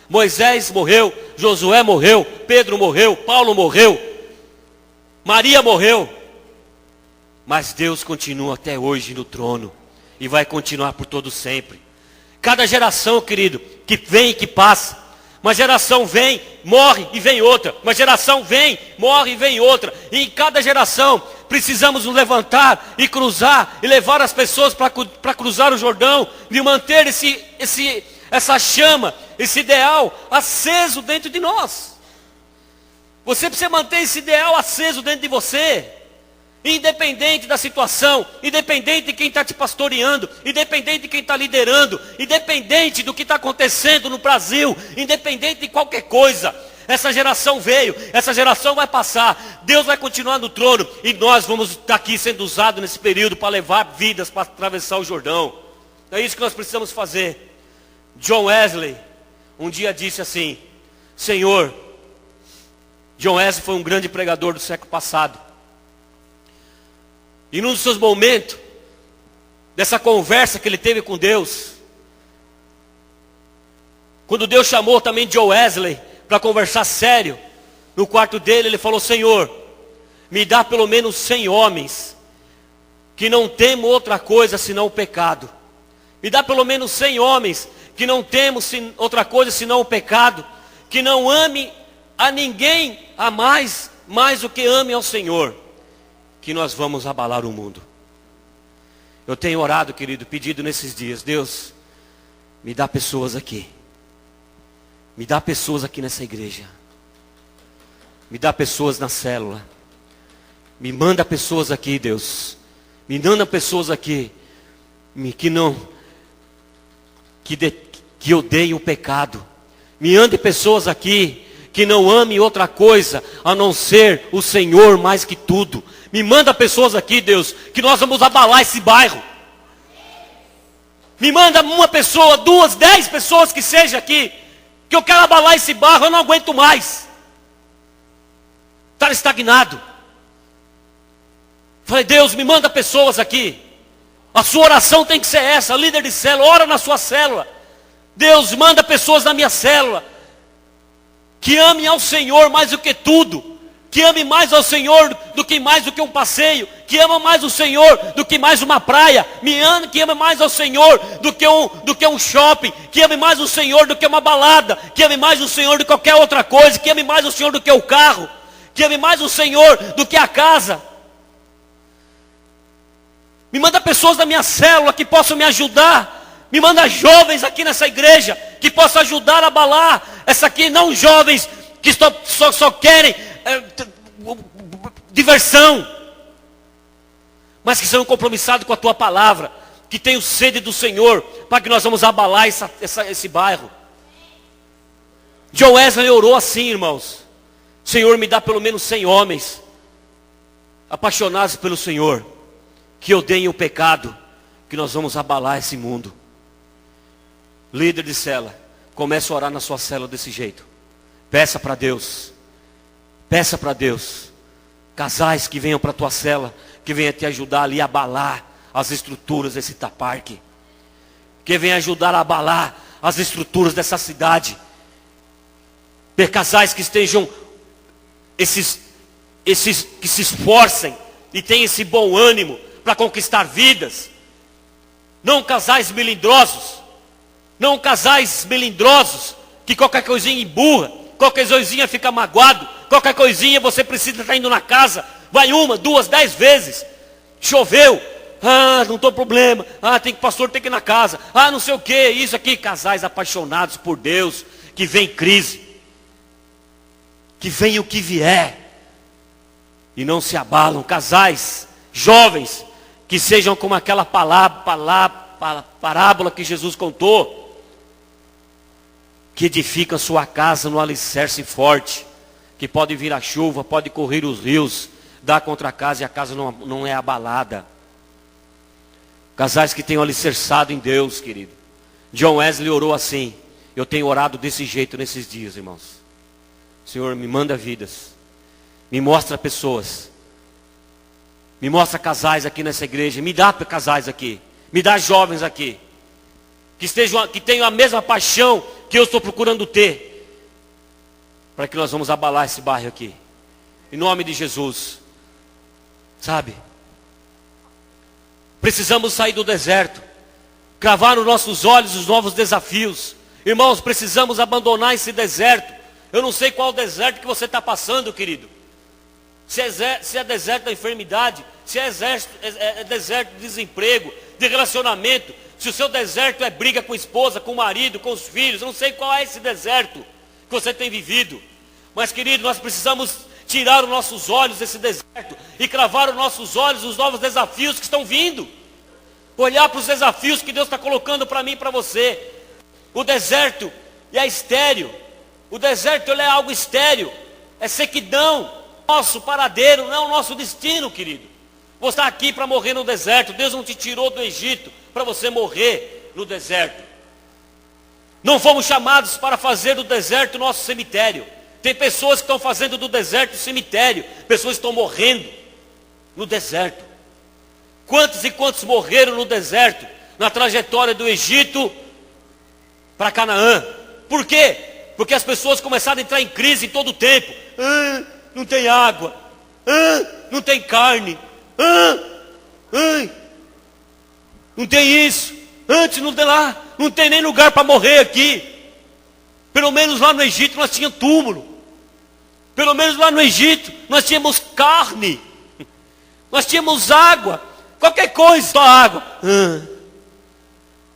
Moisés morreu, Josué morreu, Pedro morreu, Paulo morreu, Maria morreu, mas Deus continua até hoje no trono e vai continuar por todo sempre. Cada geração, querido, que vem e que passa, uma geração vem, morre e vem outra, uma geração vem, morre e vem outra, e em cada geração precisamos nos levantar e cruzar e levar as pessoas para cruzar o Jordão e manter essa chama, esse ideal aceso dentro de nós. Você precisa manter esse ideal aceso dentro de você, independente da situação, independente de quem está te pastoreando, independente de quem está liderando, independente do que está acontecendo no Brasil, independente de qualquer coisa. Essa geração veio, essa geração vai passar, Deus vai continuar no trono, e nós vamos estar aqui sendo usados nesse período para levar vidas para atravessar o Jordão. É isso que nós precisamos fazer. John Wesley um dia disse assim: Senhor, John Wesley foi um grande pregador do século passado. E num dos seus momentos, dessa conversa que ele teve com Deus, quando Deus chamou também John Wesley para conversar sério, no quarto dele ele falou: Senhor, me dá pelo menos 100 homens que não temam outra coisa senão o pecado. Me dá pelo menos 100 homens que não temos outra coisa senão o pecado, que não ame a ninguém a mais do que ame ao Senhor, que nós vamos abalar o mundo. Eu tenho orado, querido, pedido nesses dias: Deus, me dá pessoas aqui. Me dá pessoas aqui nessa igreja. Me dá pessoas na célula. Me manda pessoas aqui, Deus. Me manda pessoas aqui que odeiem o pecado. Me ande pessoas aqui que não amem outra coisa a não ser o Senhor mais que tudo. Me manda pessoas aqui, Deus, que nós vamos abalar esse bairro. Me manda uma pessoa, 2, 10 pessoas que seja aqui, que eu quero abalar esse bairro, eu não aguento mais. Está estagnado. Falei: Deus, me manda pessoas aqui. A sua oração tem que ser essa, líder de célula, ora na sua célula. Deus, manda pessoas na minha célula que amem ao Senhor mais do que tudo, que ame mais ao Senhor do que um passeio, que ama mais o Senhor do que mais uma praia, que ame mais ao Senhor do que um shopping, que ame mais o Senhor do que uma balada, que ame mais o Senhor do que qualquer outra coisa, que ame mais o Senhor do que o carro, que ame mais o Senhor do que a casa. Me manda pessoas da minha célula que possam me ajudar. Me manda jovens aqui nessa igreja que possam ajudar a abalar essa aqui, não jovens que só querem diversão, mas que são compromissados com a tua palavra, que tenham sede do Senhor, para que nós vamos abalar esse bairro. John Wesley orou assim, irmãos: Senhor, me dá pelo menos 100 homens apaixonados pelo Senhor, que odeiem o pecado, que nós vamos abalar esse mundo. Líder de célula, comece a orar na sua célula desse jeito. Peça para Deus. Peça para Deus. Casais que venham para a tua célula, que venham te ajudar ali a abalar as estruturas desse Itaparque. Que venham ajudar a abalar as estruturas dessa cidade. Casais que estejam, esses que se esforcem e tenham esse bom ânimo para conquistar vidas. Não casais melindrosos. Não casais melindrosos que qualquer coisinha emburra, qualquer coisinha fica magoado, qualquer coisinha você precisa estar indo na casa, vai 1, 2, 10 vezes. Choveu, não tem problema, o pastor tem que ir na casa, não sei o que, isso aqui. Casais apaixonados por Deus, que vem crise, que vem o que vier, e não se abalam. Casais jovens, que sejam como aquela parábola que Jesus contou, que edificam sua casa no alicerce forte, que pode vir a chuva, pode correr os rios, dá contra a casa e a casa não é abalada. Casais que tenham alicerçado em Deus, querido. John Wesley orou assim. Eu tenho orado desse jeito nesses dias, irmãos. Senhor, me manda vidas, me mostra pessoas, me mostra casais aqui nessa igreja, me dá casais aqui, me dá jovens aqui, que tenham a mesma paixão que eu estou procurando ter, para que nós vamos abalar esse bairro aqui, em nome de Jesus. Sabe, precisamos sair do deserto, cravar nos nossos olhos os novos desafios. Irmãos, precisamos abandonar esse deserto. Eu não sei qual deserto que você está passando, querido. Se é deserto da enfermidade, se é deserto de desemprego, de relacionamento, se o seu deserto é briga com a esposa, com o marido, com os filhos, eu não sei qual é esse deserto que você tem vivido. Mas, querido, nós precisamos tirar os nossos olhos desse deserto e cravar os nossos olhos nos novos desafios que estão vindo. Olhar para os desafios que Deus está colocando para mim e para você. O deserto é estéril. O deserto ele é algo estéril. É sequidão. Nosso paradeiro não é o nosso destino, querido. Você está aqui para morrer no deserto. Deus não te tirou do Egito para você morrer no deserto. Não fomos chamados para fazer do deserto o nosso cemitério. Tem pessoas que estão fazendo do deserto o cemitério. Pessoas estão morrendo no deserto. Quantos e quantos morreram no deserto, na trajetória do Egito para Canaã? Por quê? Porque as pessoas começaram a entrar em crise em todo o tempo. Não tem água. Não tem carne. Não tem isso. Antes não tem lá. Não tem nem lugar para morrer aqui. Pelo menos lá no Egito nós tínhamos túmulo. Pelo menos lá no Egito nós tínhamos carne. Nós tínhamos água. Qualquer coisa, só água.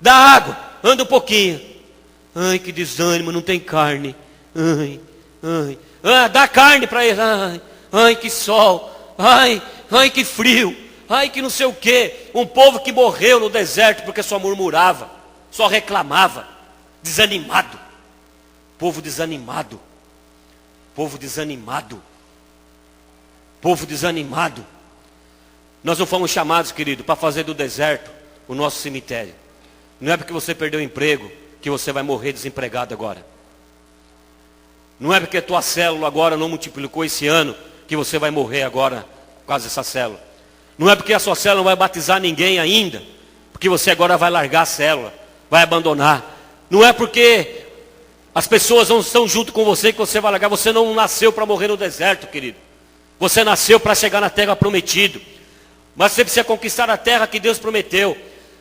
Dá água, anda um pouquinho. Ai, que desânimo, não tem carne. Dá carne para ele. Ai, que sol. Ai, que frio. Ai, que não sei o quê. Um povo que morreu no deserto porque só murmurava, só reclamava, desanimado. Povo desanimado. Povo desanimado. Povo desanimado. Nós não fomos chamados, querido, para fazer do deserto o nosso cemitério. Não é porque você perdeu o emprego que você vai morrer desempregado agora. Não é porque a tua célula agora não multiplicou esse ano que você vai morrer agora por causa dessa célula. Não é porque a sua célula não vai batizar ninguém ainda, porque você agora vai largar a célula, vai abandonar. Não é porque as pessoas não estão junto com você que você vai largar. Você não nasceu para morrer no deserto, querido. Você nasceu para chegar na terra prometida. Mas você precisa conquistar a terra que Deus prometeu.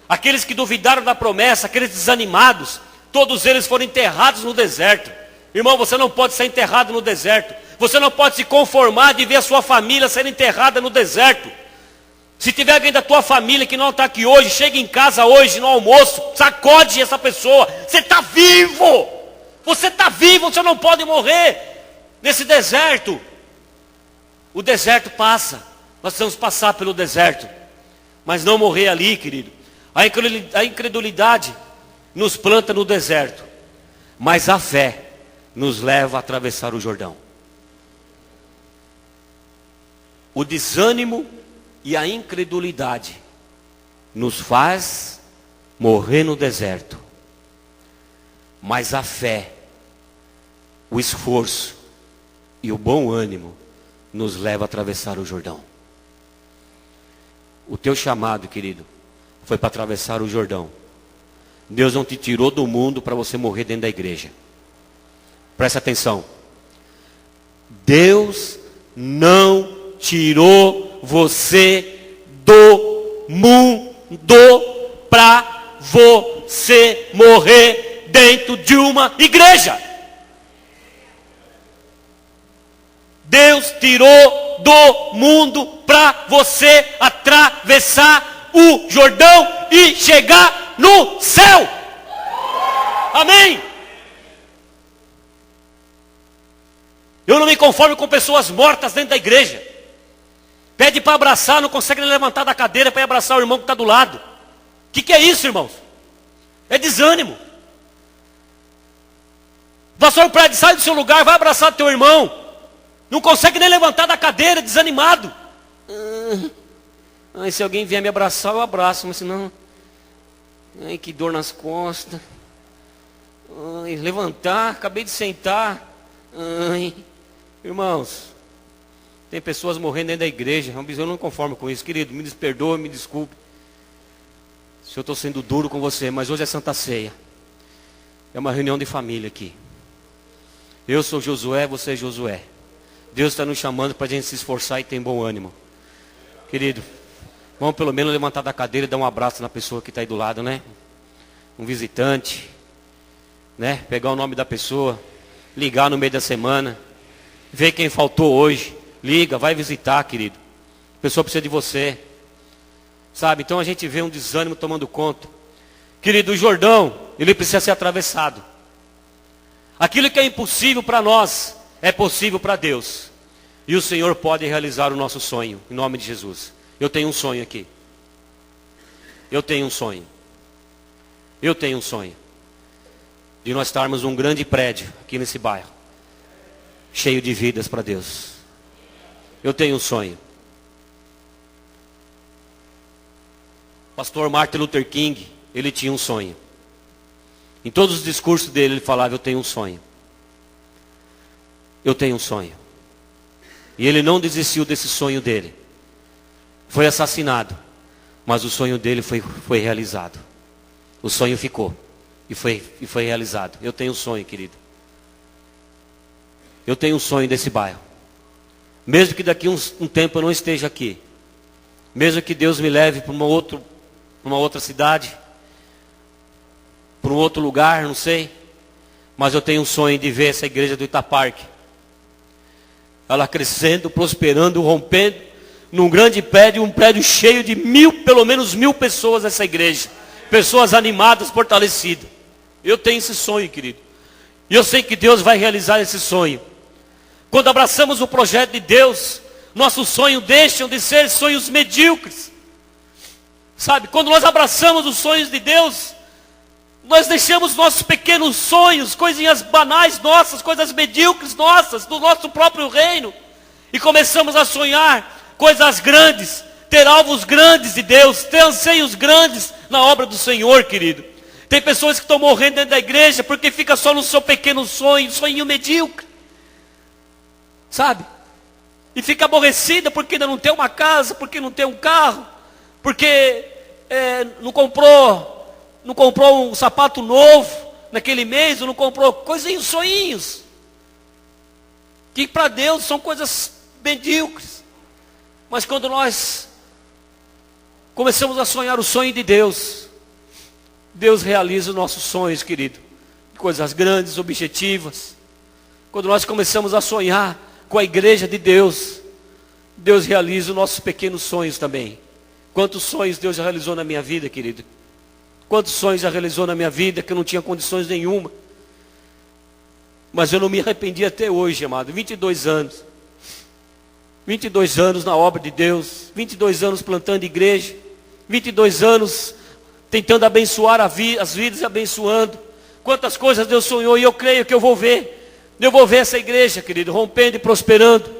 Aqueles que duvidaram da promessa, aqueles desanimados, todos eles foram enterrados no deserto. Irmão, você não pode ser enterrado no deserto. Você não pode se conformar de ver a sua família sendo enterrada no deserto. Se tiver alguém da tua família que não está aqui hoje, chega em casa hoje no almoço, sacode essa pessoa. Você está vivo. Você está vivo, você não pode morrer nesse deserto. O deserto passa. Nós precisamos passar pelo deserto, mas não morrer ali, querido. A incredulidade nos planta no deserto, mas a fé nos leva a atravessar o Jordão. O desânimo e a incredulidade nos faz morrer no deserto, mas a fé, o esforço e o bom ânimo nos leva a atravessar o Jordão. O teu chamado, querido, foi para atravessar o Jordão. Deus não te tirou do mundo para você morrer dentro da igreja. Presta atenção. Deus não tirou você do mundo para você morrer dentro de uma igreja. Deus tirou do mundo para você atravessar o Jordão e chegar no céu. Amém? Eu não me conformo com pessoas mortas dentro da igreja. Pede para abraçar, não consegue levantar da cadeira para ir abraçar o irmão que está do lado. O que é isso, irmãos? É desânimo. O pastor Prédio, sai do seu lugar, vai abraçar teu irmão. Não consegue nem levantar da cadeira, desanimado. Se alguém vier me abraçar, eu abraço, mas senão... Ai, que dor nas costas. Levantar, acabei de sentar. Irmãos, tem pessoas morrendo dentro da igreja. Eu não me conformo com isso, querido. Me perdoe, me desculpe se eu estou sendo duro com você, mas hoje é Santa Ceia. É uma reunião de família aqui. Eu sou Josué, você é Josué. Deus está nos chamando para a gente se esforçar e ter bom ânimo. Querido, vamos pelo menos levantar da cadeira e dar um abraço na pessoa que está aí do lado, né? Um visitante, né? Pegar o nome da pessoa, ligar no meio da semana, ver quem faltou hoje. Liga, vai visitar, querido. A pessoa precisa de você. Sabe, então a gente vê um desânimo tomando conta. Querido, o Jordão, ele precisa ser atravessado. Aquilo que é impossível para nós, é possível para Deus. E o Senhor pode realizar o nosso sonho, em nome de Jesus. Eu tenho um sonho aqui. Eu tenho um sonho. Eu tenho um sonho. De nós estarmos num grande prédio, aqui nesse bairro. Cheio de vidas para Deus. Eu tenho um sonho. Pastor Martin Luther King, ele tinha um sonho. Em todos os discursos dele, ele falava: eu tenho um sonho. Eu tenho um sonho. E ele não desistiu desse sonho dele. Foi assassinado, mas o sonho dele foi realizado. O sonho ficou e foi realizado. Eu tenho um sonho, querido. Eu tenho um sonho desse bairro. Mesmo que daqui um tempo eu não esteja aqui. Mesmo que Deus me leve para uma outra cidade, para um outro lugar, não sei. Mas eu tenho um sonho de ver essa igreja do Itaparque, ela crescendo, prosperando, rompendo, num grande prédio, um prédio cheio de pelo menos 1000 pessoas nessa igreja. Pessoas animadas, fortalecidas. Eu tenho esse sonho, querido. E eu sei que Deus vai realizar esse sonho. Quando abraçamos o projeto de Deus, nossos sonhos deixam de ser sonhos medíocres. Sabe, quando nós abraçamos os sonhos de Deus, nós deixamos nossos pequenos sonhos, coisinhas banais nossas, coisas medíocres nossas, do nosso próprio reino, e começamos a sonhar coisas grandes, ter alvos grandes de Deus, ter anseios grandes na obra do Senhor, querido. Tem pessoas que estão morrendo dentro da igreja porque fica só no seu pequeno sonho, sonho medíocre, sabe? E fica aborrecida porque ainda não tem uma casa, porque não tem um carro, porque não comprou um sapato novo naquele mês, ou não comprou coisinhos, sonhinhos, que para Deus são coisas medíocres. Mas quando nós começamos a sonhar o sonho de Deus, Deus realiza os nossos sonhos, querido. Coisas grandes, objetivas. Quando nós começamos a sonhar com a igreja de Deus, Deus realiza os nossos pequenos sonhos também. Quantos sonhos Deus já realizou na minha vida, querido? Quantos sonhos já realizou na minha vida que eu não tinha condições nenhuma. Mas eu não me arrependi até hoje, amado. 22 anos. 22 anos na obra de Deus. 22 anos plantando igreja. 22 anos tentando abençoar as vidas e abençoando. Quantas coisas Deus sonhou e eu creio que eu vou ver. Eu vou ver essa igreja, querido, rompendo e prosperando.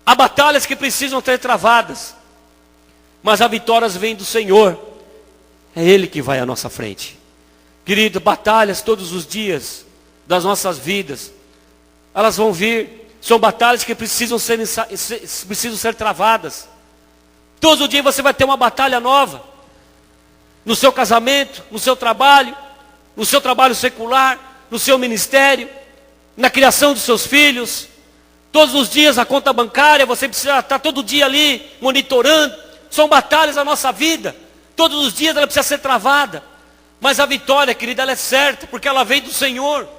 Há batalhas que precisam ser travadas. Mas as vitórias vêm do Senhor. É Ele que vai à nossa frente. Querido, batalhas todos os dias das nossas vidas, elas vão vir. São batalhas que precisam ser travadas. Todo dia você vai ter uma batalha nova. No seu casamento, no seu trabalho secular, no seu ministério, na criação dos seus filhos. Todos os dias a conta bancária, você precisa estar todo dia ali monitorando. São batalhas da nossa vida. Todos os dias ela precisa ser travada. Mas a vitória, querida, ela é certa, porque ela vem do Senhor.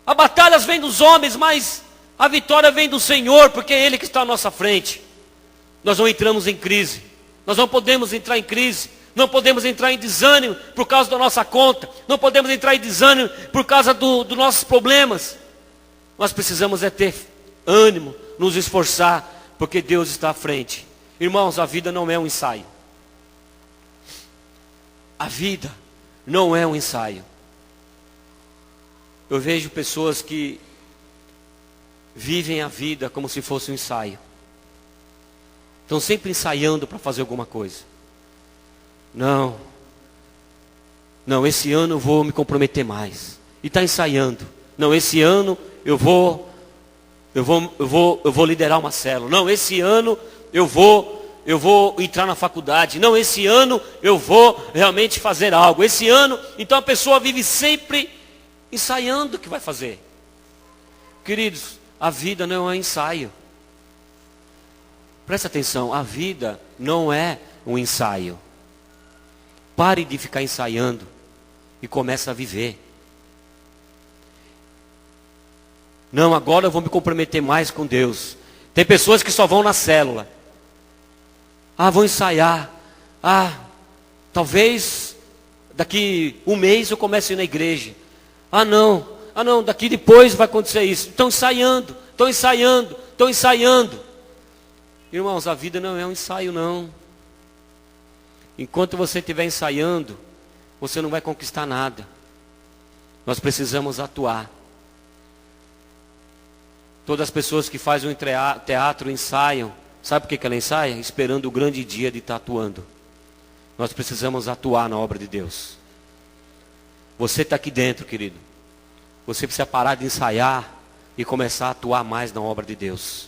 As batalhas vêm dos homens, mas a vitória vem do Senhor, porque é Ele que está à nossa frente. Nós não entramos em crise. Nós não podemos entrar em crise. Não podemos entrar em desânimo por causa da nossa conta. Não podemos entrar em desânimo por causa dos nossos problemas. Nós precisamos ter ânimo, nos esforçar, porque Deus está à frente. Irmãos, a vida não é um ensaio. A vida não é um ensaio. Eu vejo pessoas que vivem a vida como se fosse um ensaio. Estão sempre ensaiando para fazer alguma coisa. Não, esse ano eu vou me comprometer mais. E está ensaiando. Não, esse ano eu vou liderar uma célula. Não, esse ano eu vou entrar na faculdade. Não, esse ano eu vou realmente fazer algo. Esse ano, então a pessoa vive sempre ensaiando o que vai fazer. Queridos, a vida não é um ensaio. Presta atenção, a vida não é um ensaio. Pare de ficar ensaiando e comece a viver. Não, agora eu vou me comprometer mais com Deus. Tem pessoas que só vão na célula. Vou ensaiar. Talvez daqui um mês eu comece a ir na igreja. Não, daqui depois vai acontecer isso. Estão ensaiando. Irmãos, a vida não é um ensaio, não. Enquanto você estiver ensaiando, você não vai conquistar nada. Nós precisamos atuar. Todas as pessoas que fazem um teatro ensaiam. Sabe por que ela ensaia? Esperando o grande dia de estar atuando. Nós precisamos atuar na obra de Deus. Você está aqui dentro, querido. Você precisa parar de ensaiar e começar a atuar mais na obra de Deus.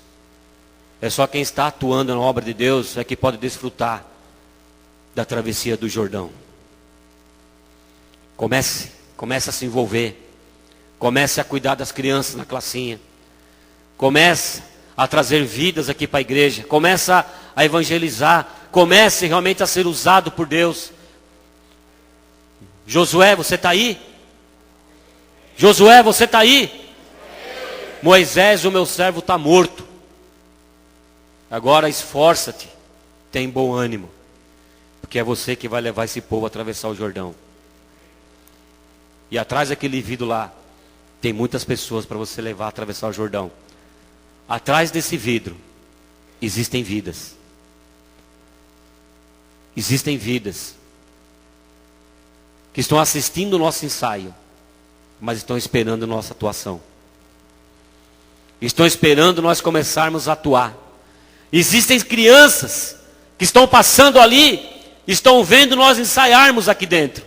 É só quem está atuando na obra de Deus é que pode desfrutar da travessia do Jordão. Comece a se envolver. Comece a cuidar das crianças na classinha. Comece a trazer vidas aqui para a igreja. Comece a evangelizar. Comece realmente a ser usado por Deus. Josué, você está aí? Josué, você está aí? Moisés, o meu servo, está morto. Agora esforça-te, tem bom ânimo, porque é você que vai levar esse povo a atravessar o Jordão. E atrás daquele vidro lá, tem muitas pessoas para você levar a atravessar o Jordão. Atrás desse vidro, existem vidas. Existem vidas que estão assistindo o nosso ensaio, mas estão esperando a nossa atuação. Estão esperando nós começarmos a atuar. Existem crianças que estão passando ali, estão vendo nós ensaiarmos aqui dentro.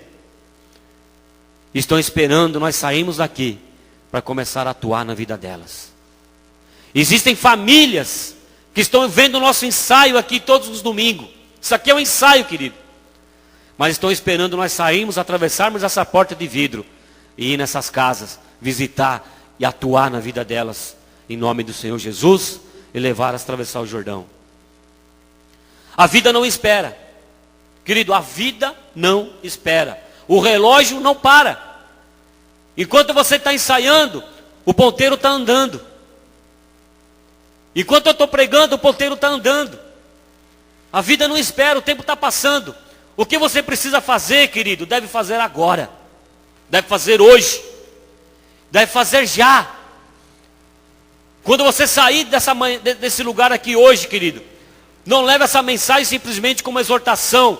Estão esperando nós sairmos daqui para começar a atuar na vida delas. Existem famílias que estão vendo o nosso ensaio aqui todos os domingos. Isso aqui é um ensaio, querido. Mas estão esperando nós sairmos, atravessarmos essa porta de vidro e ir nessas casas, visitar e atuar na vida delas, em nome do Senhor Jesus, e levar-as a atravessar o Jordão. A vida não espera. Querido, a vida não espera. O relógio não para. Enquanto você está ensaiando, o ponteiro está andando. Enquanto eu estou pregando, o ponteiro está andando. A vida não espera, o tempo está passando. O que você precisa fazer, querido, deve fazer agora. Deve fazer hoje. Deve fazer já. Quando você sair desse lugar aqui hoje, querido, não leve essa mensagem simplesmente como exortação.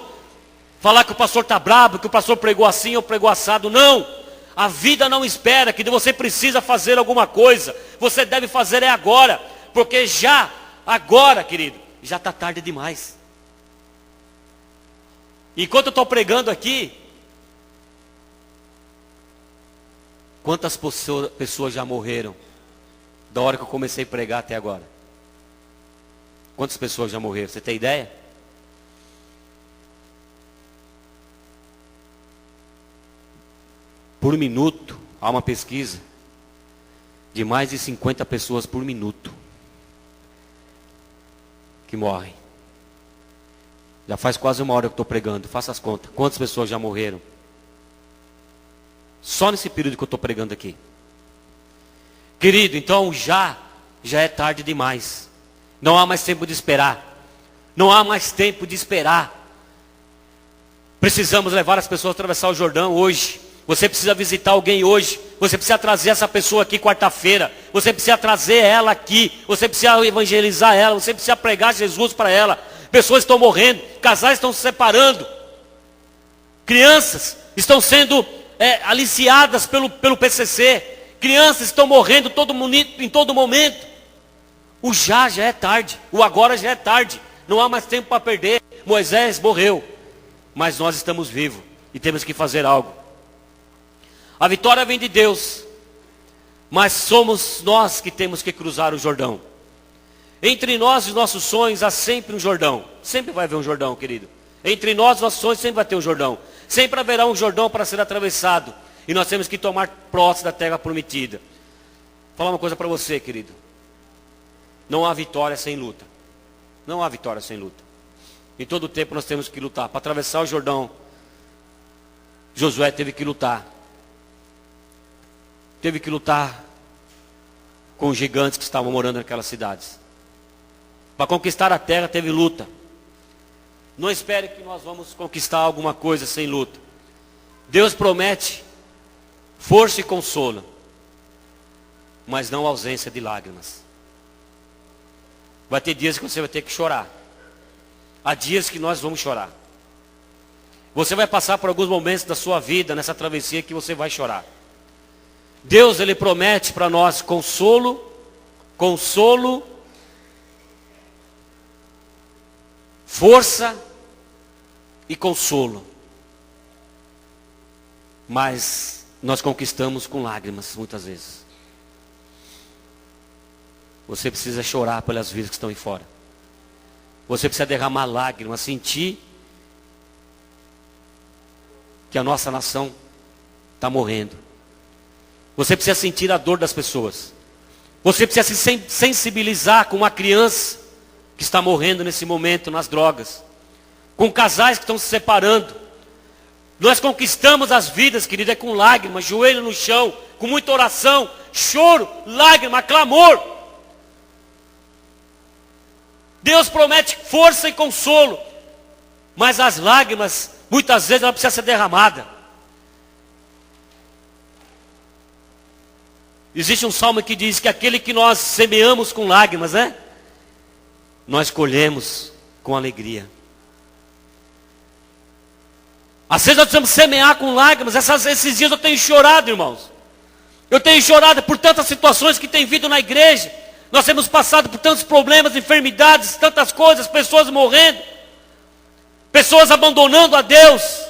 Falar que o pastor está bravo, que o pastor pregou assim ou pregou assado. Não. A vida não espera, que você precisa fazer alguma coisa. Você deve fazer agora. Porque agora, querido, já está tarde demais. Enquanto eu estou pregando aqui, quantas pessoas já morreram da hora que eu comecei a pregar até agora? Quantas pessoas já morreram? Você tem ideia? Por minuto, há uma pesquisa de mais de 50 pessoas por minuto que morrem. Já faz quase uma hora que eu estou pregando. Faça as contas. Quantas pessoas já morreram? Só nesse período que eu estou pregando aqui. Querido, então já é tarde demais. Não há mais tempo de esperar. Não há mais tempo de esperar. Precisamos levar as pessoas a atravessar o Jordão hoje. Você precisa visitar alguém hoje. Você precisa trazer essa pessoa aqui quarta-feira. Você precisa trazer ela aqui. Você precisa evangelizar ela. Você precisa pregar Jesus para ela. Pessoas estão morrendo. Casais estão se separando. Crianças estão sendo aliciadas pelo PCC. Crianças estão morrendo em todo momento. O já é tarde. O agora já é tarde. Não há mais tempo para perder. Moisés morreu. Mas nós estamos vivos. E temos que fazer algo. A vitória vem de Deus. Mas somos nós que temos que cruzar o Jordão. Entre nós e os nossos sonhos há sempre um Jordão. Sempre vai haver um Jordão, querido. Entre nós e os nossos sonhos sempre vai ter um Jordão. Sempre haverá um Jordão para ser atravessado. E nós temos que tomar posse da terra prometida. Vou falar uma coisa para você, querido. Não há vitória sem luta. Não há vitória sem luta. Em todo tempo nós temos que lutar. Para atravessar o Jordão, Josué teve que lutar. Teve que lutar com os gigantes que estavam morando naquelas cidades. Para conquistar a terra teve luta. Não espere que nós vamos conquistar alguma coisa sem luta. Deus promete força e consolo, mas não ausência de lágrimas. Vai ter dias que você vai ter que chorar. Há dias que nós vamos chorar. Você vai passar por alguns momentos da sua vida nessa travessia que você vai chorar. Deus, Ele promete para nós consolo, força e consolo. Mas nós conquistamos com lágrimas, muitas vezes. Você precisa chorar pelas vidas que estão aí fora. Você precisa derramar lágrimas, sentir que a nossa nação está morrendo. Você precisa sentir a dor das pessoas. Você precisa se sensibilizar com uma criança que está morrendo nesse momento nas drogas. Com casais que estão se separando. Nós conquistamos as vidas, querido, é com lágrimas, joelho no chão, com muita oração, choro, lágrima, clamor. Deus promete força e consolo, mas as lágrimas, muitas vezes, ela precisa ser derramada. Existe um salmo que diz que aquele que nós semeamos com lágrimas, né? Nós colhemos com alegria. Às vezes nós precisamos semear com lágrimas. Esses dias eu tenho chorado, irmãos. Eu tenho chorado por tantas situações que tem vindo na igreja. Nós temos passado por tantos problemas, enfermidades, tantas coisas, pessoas morrendo, pessoas abandonando a Deus.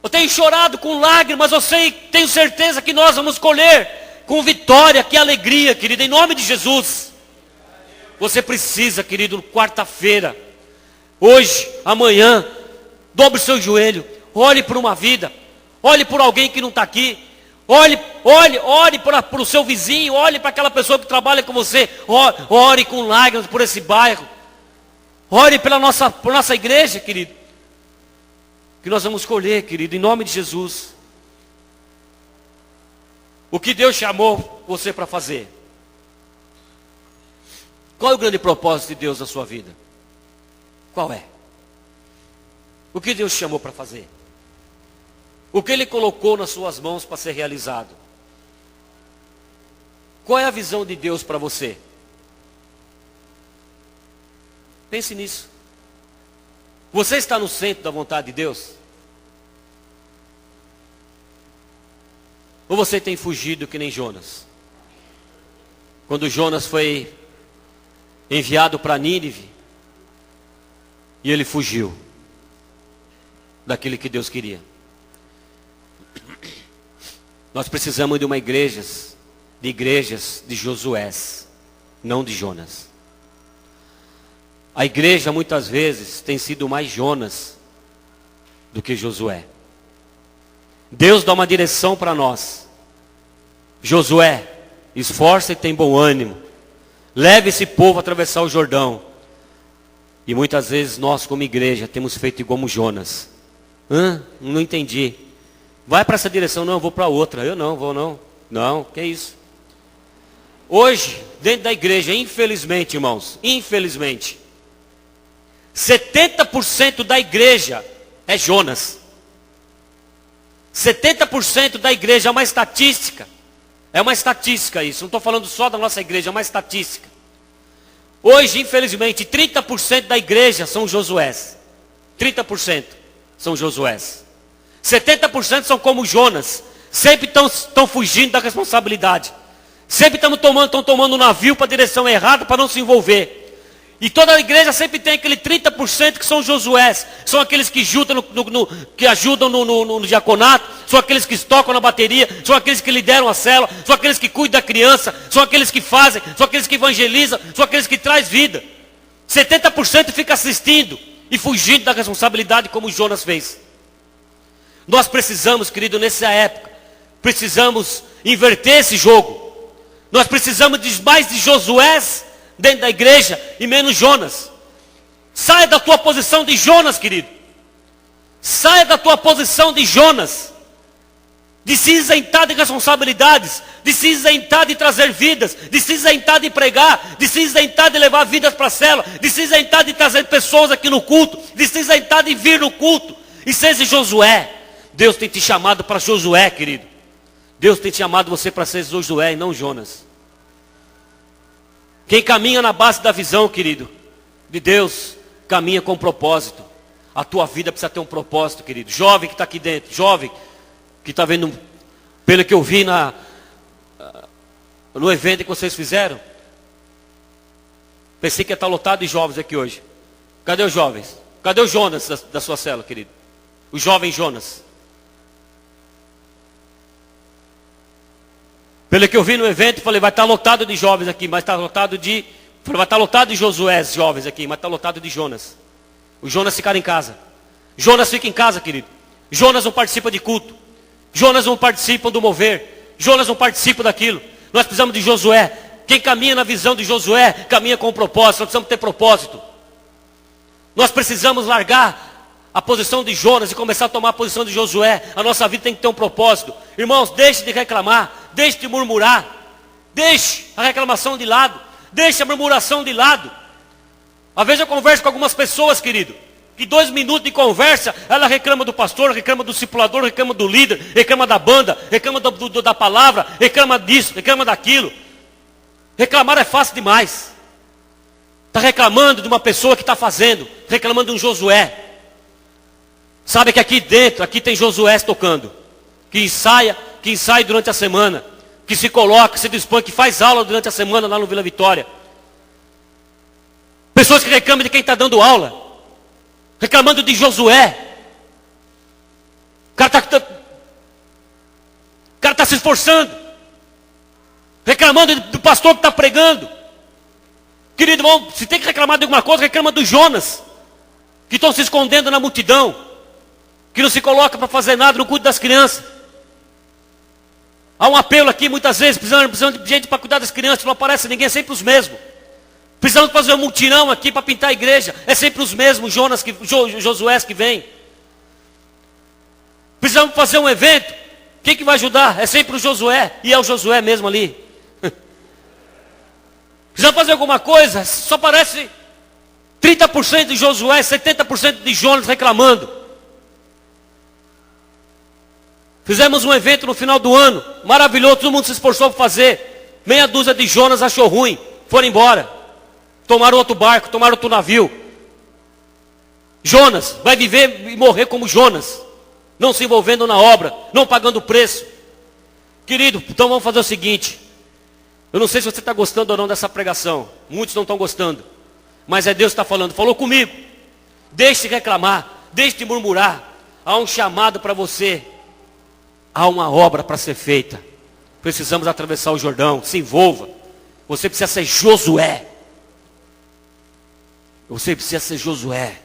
Eu tenho chorado com lágrimas, eu tenho certeza que nós vamos colher com vitória, que alegria, querido, em nome de Jesus. Você precisa, querido, quarta-feira, hoje, amanhã, dobre o seu joelho, olhe por uma vida, olhe por alguém que não está aqui, olhe para o seu vizinho, olhe para aquela pessoa que trabalha com você, ore com lágrimas por esse bairro, ore por nossa igreja, querido, que nós vamos colher, querido, em nome de Jesus, o que Deus chamou você para fazer. Qual é o grande propósito de Deus na sua vida? Qual é? O que Deus chamou para fazer? O que Ele colocou nas suas mãos para ser realizado? Qual é a visão de Deus para você? Pense nisso. Você está no centro da vontade de Deus? Ou você tem fugido que nem Jonas? Quando Jonas foi enviado para Nínive, e ele fugiu daquilo que Deus queria. Nós precisamos de igrejas de Josués, não de Jonas. A igreja muitas vezes tem sido mais Jonas do que Josué. Deus dá uma direção para nós. Josué, esforça e tem bom ânimo. Leve esse povo a atravessar o Jordão. E muitas vezes nós como igreja temos feito como Jonas. Não entendi. Vai para essa direção, não, eu vou para outra. Eu não, vou não. Não, que isso? Hoje, dentro da igreja, infelizmente, irmãos, infelizmente, 70% da igreja é Jonas. 70% da igreja é uma estatística. É uma estatística isso. Não estou falando só da nossa igreja, é uma estatística. Hoje, infelizmente, 30% da igreja são Josués. 30% são Josués. 70% são como Jonas. Sempre estão fugindo da responsabilidade. Sempre estão tomando um navio para a direção errada, para não se envolver. E toda a igreja sempre tem aquele 30% que são Josués. São aqueles que ajudam no diaconato. São aqueles que tocam na bateria. São aqueles que lideram a célula. São aqueles que cuidam da criança. São aqueles que fazem. São aqueles que evangelizam. São aqueles que trazem vida. 70% fica assistindo e fugindo da responsabilidade como Jonas fez. Nós precisamos, querido, nessa época, precisamos inverter esse jogo. Nós precisamos de mais de Josués dentro da igreja e menos Jonas. Saia da tua posição de Jonas, querido. Saia da tua posição de Jonas. De se isentar de responsabilidades, de se isentar de trazer vidas, de se isentar de pregar, de se isentar de levar vidas para a célula, de se isentar de trazer pessoas aqui no culto, de se isentar de vir no culto. E seja Josué. Deus tem te chamado para Josué, querido. Deus tem te chamado você para ser Josué e não Jonas. Quem caminha na base da visão, querido, de Deus, caminha com propósito. A tua vida precisa ter um propósito, querido. Jovem que está aqui dentro, jovem que está vendo, pelo que eu vi no evento que vocês fizeram. Pensei que ia estar lotado de jovens aqui hoje. Cadê os jovens? Cadê o Jonas da sua célula, querido? O jovem Jonas. Pelo que eu vi no evento, falei, vai estar lotado de jovens aqui, mas vai estar lotado de Josué jovens aqui, mas está lotado de Jonas. O Jonas ficar em casa. Jonas fica em casa, querido. Jonas não participa de culto. Jonas não participa do mover. Jonas não participa daquilo. Nós precisamos de Josué. Quem caminha na visão de Josué, caminha com um propósito. Nós precisamos ter propósito. Nós precisamos largar a posição de Jonas e começar a tomar a posição de Josué. A nossa vida tem que ter um propósito. Irmãos, deixe de reclamar. Deixe de murmurar. Deixe a reclamação de lado. Deixe a murmuração de lado. Às vezes eu converso com algumas pessoas, querido, que 2 minutos de conversa, ela reclama do pastor, reclama do discipulador, reclama do líder, reclama da banda, reclama da palavra, reclama disso, reclama daquilo. Reclamar é fácil demais. Está reclamando de uma pessoa que está fazendo, reclamando de um Josué. Sabe que aqui dentro, aqui tem Josué tocando, que ensaia durante a semana, que se coloca, que se dispõe, que faz aula durante a semana lá no Vila Vitória. Pessoas que reclamam de quem está dando aula, reclamando de Josué. O cara está se esforçando, reclamando do pastor que está pregando. Querido irmão, se tem que reclamar de alguma coisa, reclama dos Jonas, que estão se escondendo na multidão, que não se coloca para fazer nada, não cuida das crianças. Há um apelo aqui, muitas vezes, precisando de gente para cuidar das crianças, não aparece ninguém, é sempre os mesmos. Precisamos fazer um mutirão aqui para pintar a igreja, é sempre os mesmos Josué que vêm. Precisamos fazer um evento, quem que vai ajudar? É sempre o Josué, e é o Josué mesmo ali. Precisamos fazer alguma coisa, só aparece 30% de Josué, 70% de Jonas reclamando. Fizemos um evento no final do ano, maravilhoso, todo mundo se esforçou para fazer. Meia dúzia de Jonas achou ruim, foram embora. Tomaram outro barco, tomaram outro navio. Jonas vai viver e morrer como Jonas, não se envolvendo na obra, não pagando preço. Querido, então vamos fazer o seguinte. Eu não sei se você está gostando ou não dessa pregação. Muitos não estão gostando. Mas é Deus que está falando. Falou comigo. Deixe de reclamar, deixe de murmurar. Há um chamado para você. Há uma obra para ser feita. Precisamos atravessar o Jordão. Se envolva. Você precisa ser Josué. Você precisa ser Josué.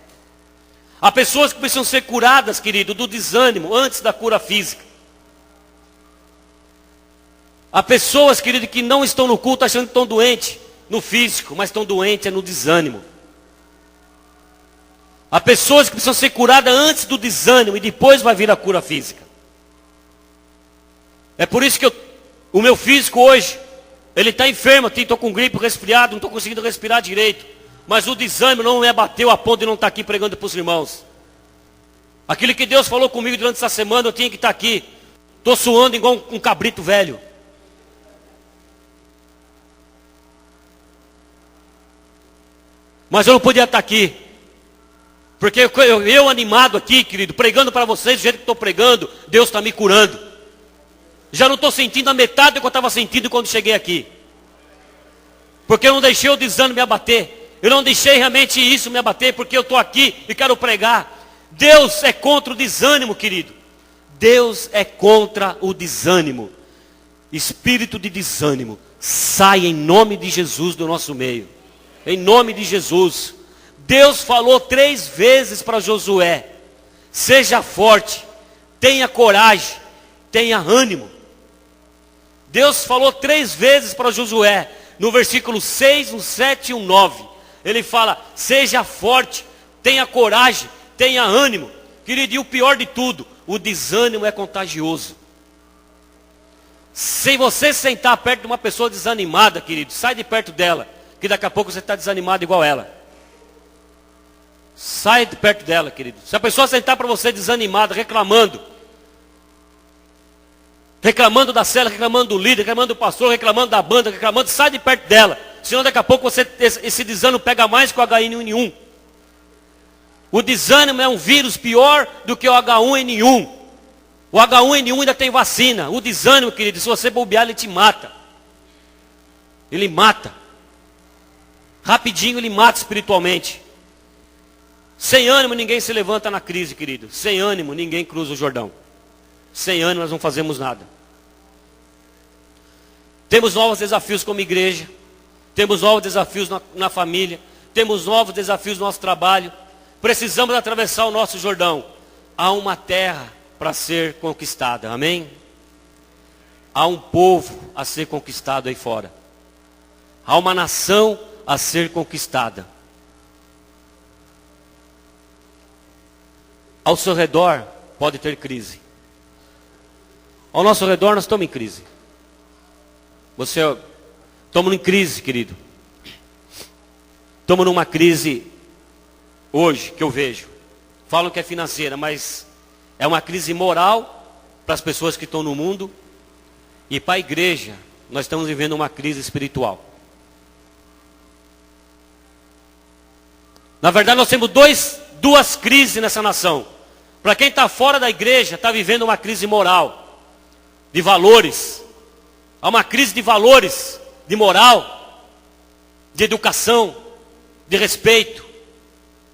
Há pessoas que precisam ser curadas, querido, do desânimo antes da cura física. Há pessoas, querido, que não estão no culto achando que estão doentes no físico, mas estão doentes no desânimo. Há pessoas que precisam ser curadas antes do desânimo e depois vai vir a cura física. É por isso que o meu físico hoje, ele está enfermo, estou com gripe, resfriado, não estou conseguindo respirar direito. Mas o desânimo não me abateu a ponto de não estar aqui pregando para os irmãos. Aquilo que Deus falou comigo durante essa semana, eu tinha que estar aqui. Estou suando igual um cabrito velho. Mas eu não podia estar aqui. Porque eu animado aqui, querido, pregando para vocês do jeito que estou pregando, Deus está me curando. Já não estou sentindo a metade do que eu estava sentindo quando cheguei aqui. Porque eu não deixei o desânimo me abater. Eu não deixei realmente isso me abater, porque eu estou aqui e quero pregar. Deus é contra o desânimo, querido. Deus é contra o desânimo. Espírito de desânimo, sai em nome de Jesus do nosso meio. Em nome de Jesus. Deus falou 3 vezes para Josué: seja forte, tenha coragem, tenha ânimo. Deus falou 3 vezes para Josué, no versículo 6, no 7 e no 9. Ele fala: seja forte, tenha coragem, tenha ânimo. Querido, e o pior de tudo, o desânimo é contagioso. Se você sentar perto de uma pessoa desanimada, querido, sai de perto dela, que daqui a pouco você está desanimado igual ela. Sai de perto dela, querido. Se a pessoa sentar para você desanimada, reclamando da cela, reclamando do líder, reclamando do pastor, reclamando da banda, reclamando, sai de perto dela. Senão daqui a pouco esse desânimo pega mais que o H1N1. O desânimo é um vírus pior do que o H1N1. O H1N1 ainda tem vacina. O desânimo, querido, se você bobear, ele te mata. Ele mata. Rapidinho ele mata espiritualmente. Sem ânimo ninguém se levanta na crise, querido. Sem ânimo ninguém cruza o Jordão. Sem ânimo nós não fazemos nada. Temos novos desafios como igreja. Temos novos desafios na família. Temos novos desafios no nosso trabalho. Precisamos atravessar o nosso Jordão. Há uma terra para ser conquistada. Amém? Há um povo a ser conquistado aí fora. Há uma nação a ser conquistada. Ao seu redor pode ter crise. Ao nosso redor nós estamos em crise. Estamos em crise, querido. Estamos numa crise hoje que eu vejo. Falam que é financeira, mas é uma crise moral para as pessoas que estão no mundo. E para a igreja, nós estamos vivendo uma crise espiritual. Na verdade, nós temos duas crises nessa nação. Para quem está fora da igreja, está vivendo uma crise moral, de valores. Há uma crise de valores, de moral, de educação, de respeito.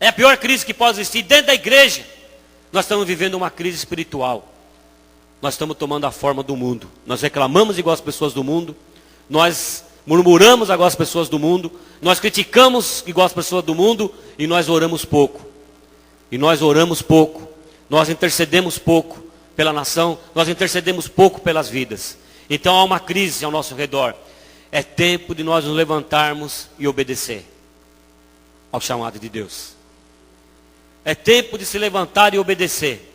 É a pior crise que pode existir. Dentro da igreja, nós estamos vivendo uma crise espiritual. Nós estamos tomando a forma do mundo. Nós reclamamos igual as pessoas do mundo. Nós murmuramos igual as pessoas do mundo. Nós criticamos igual as pessoas do mundo. E nós oramos pouco. E nós oramos pouco. Nós intercedemos pouco pela nação. Nós intercedemos pouco pelas vidas. Então há uma crise ao nosso redor. É tempo de nós nos levantarmos e obedecer ao chamado de Deus. É tempo de se levantar e obedecer.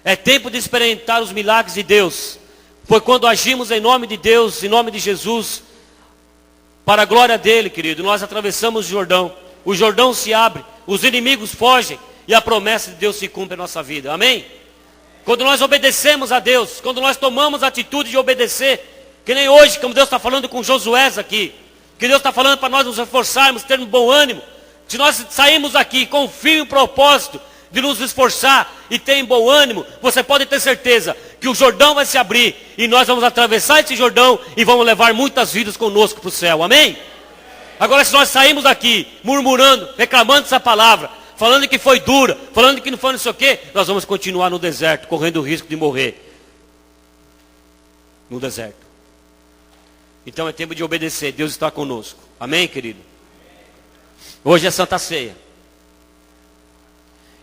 É tempo de experimentar os milagres de Deus. Foi quando agimos em nome de Deus, em nome de Jesus, para a glória dele, querido, nós atravessamos o Jordão. O Jordão se abre, os inimigos fogem e a promessa de Deus se cumpre em nossa vida. Amém? Quando nós obedecemos a Deus, quando nós tomamos a atitude de obedecer, que nem hoje, como Deus está falando com Josué aqui, que Deus está falando para nós nos reforçarmos, termos bom ânimo. Se nós saímos aqui com o firme propósito de nos esforçar e ter bom ânimo, você pode ter certeza que o Jordão vai se abrir e nós vamos atravessar esse Jordão e vamos levar muitas vidas conosco para o céu. Amém? Agora, se nós saímos daqui murmurando, reclamando essa palavra, falando que foi dura, falando que não foi não sei o quê, nós vamos continuar no deserto, correndo o risco de morrer no deserto. Então é tempo de obedecer. Deus está conosco. Amém, querido? Hoje é Santa Ceia.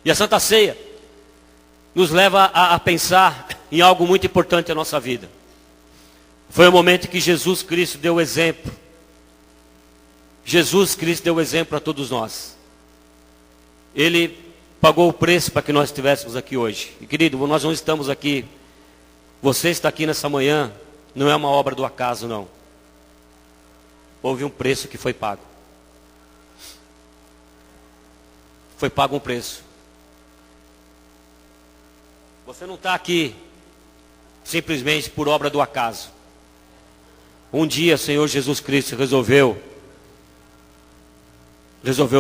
E a Santa Ceia nos leva a pensar em algo muito importante na nossa vida. Foi o momento que Jesus Cristo deu o exemplo. Jesus Cristo deu o exemplo a todos nós. Ele pagou o preço para que nós estivéssemos aqui hoje. E querido, nós não estamos aqui. Você está aqui nessa manhã, não é uma obra do acaso, não. Houve um preço que foi pago. Foi pago um preço. Você não está aqui simplesmente por obra do acaso. Um dia o Senhor Jesus Cristo resolveu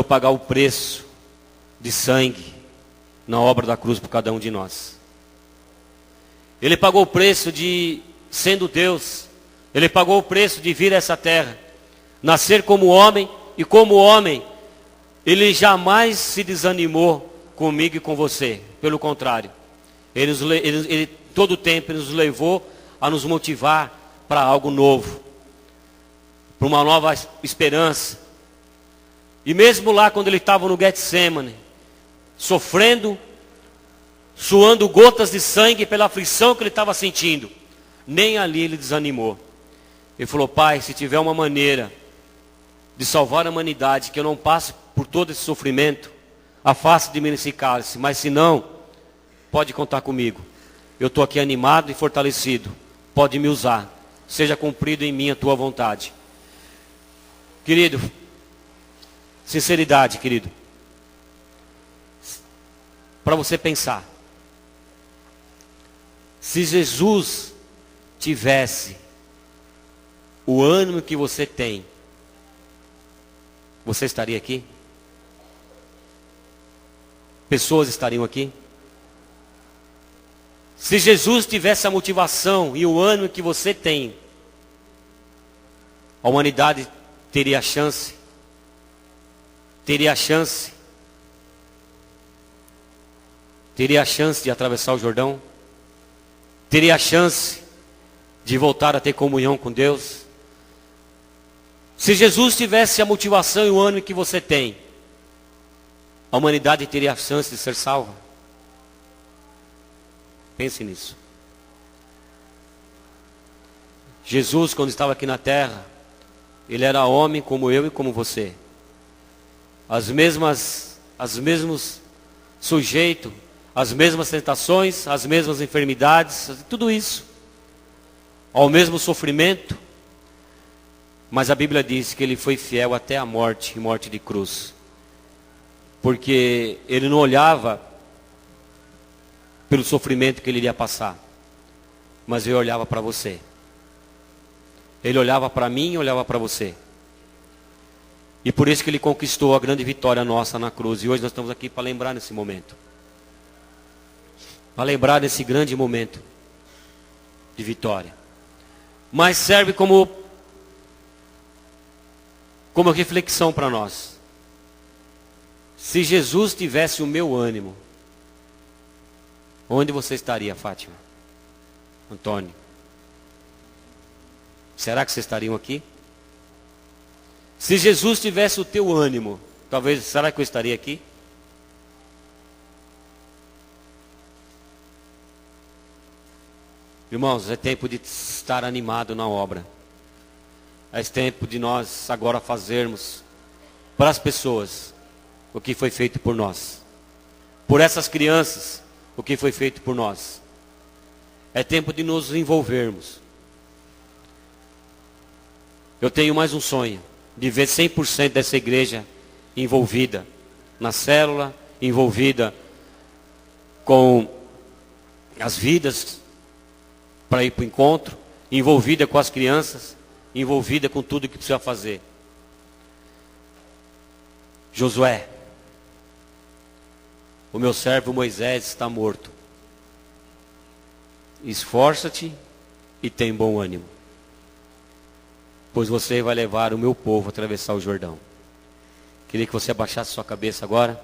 pagar o preço de sangue na obra da cruz por cada um de nós. Ele pagou o preço de, sendo Deus, Ele pagou o preço de vir a essa terra, nascer como homem, e como homem, Ele jamais se desanimou comigo e com você. Pelo contrário, Ele todo o tempo Ele nos levou a nos motivar para algo novo, para uma nova esperança. E mesmo lá quando Ele estava no Getsemane, sofrendo, suando gotas de sangue pela aflição que Ele estava sentindo, nem ali Ele desanimou. Ele falou: Pai, se tiver uma maneira de salvar a humanidade, que eu não passe por todo esse sofrimento, afaste de mim esse cálice, mas se não, pode contar comigo. Eu estou aqui animado e fortalecido. Pode me usar. Seja cumprido em mim a tua vontade. Querido, sinceridade, querido. Para você pensar. Se Jesus tivesse o ânimo que você tem, você estaria aqui? Pessoas estariam aqui? Se Jesus tivesse a motivação e o ânimo que você tem, a humanidade teria a chance de atravessar o Jordão, teria a chance de voltar a ter comunhão com Deus, Se Jesus tivesse a motivação e o ânimo que você tem, a humanidade teria a chance de ser salva? Pense nisso. Jesus, quando estava aqui na terra, ele era homem como eu e como você. As mesmos sujeitos, as mesmas tentações, as mesmas enfermidades, tudo isso. Ao mesmo sofrimento. Mas a Bíblia diz que ele foi fiel até a morte, e morte de cruz. Porque ele não olhava pelo sofrimento que ele iria passar, mas ele olhava para você. Ele olhava para mim e olhava para você. E por isso que ele conquistou a grande vitória nossa na cruz. E hoje nós estamos aqui para lembrar nesse momento. Para lembrar desse grande momento de vitória. Mas serve como reflexão para nós. Se Jesus tivesse o meu ânimo, onde você estaria, Fátima? Antônio? Será que vocês estariam aqui? Se Jesus tivesse o teu ânimo, talvez, será que eu estaria aqui? Irmãos, é tempo de estar animado na obra. É tempo de nós agora fazermos para as pessoas o que foi feito por nós. Por essas crianças, o que foi feito por nós. É tempo de nos envolvermos. Eu tenho mais um sonho, de ver 100% dessa igreja envolvida na célula, envolvida com as vidas para ir para o encontro, envolvida com as crianças, envolvida com tudo que precisa fazer. Josué, o meu servo Moisés está morto. Esforça-te e tem bom ânimo, pois você vai levar o meu povo a atravessar o Jordão. Queria que você abaixasse sua cabeça agora.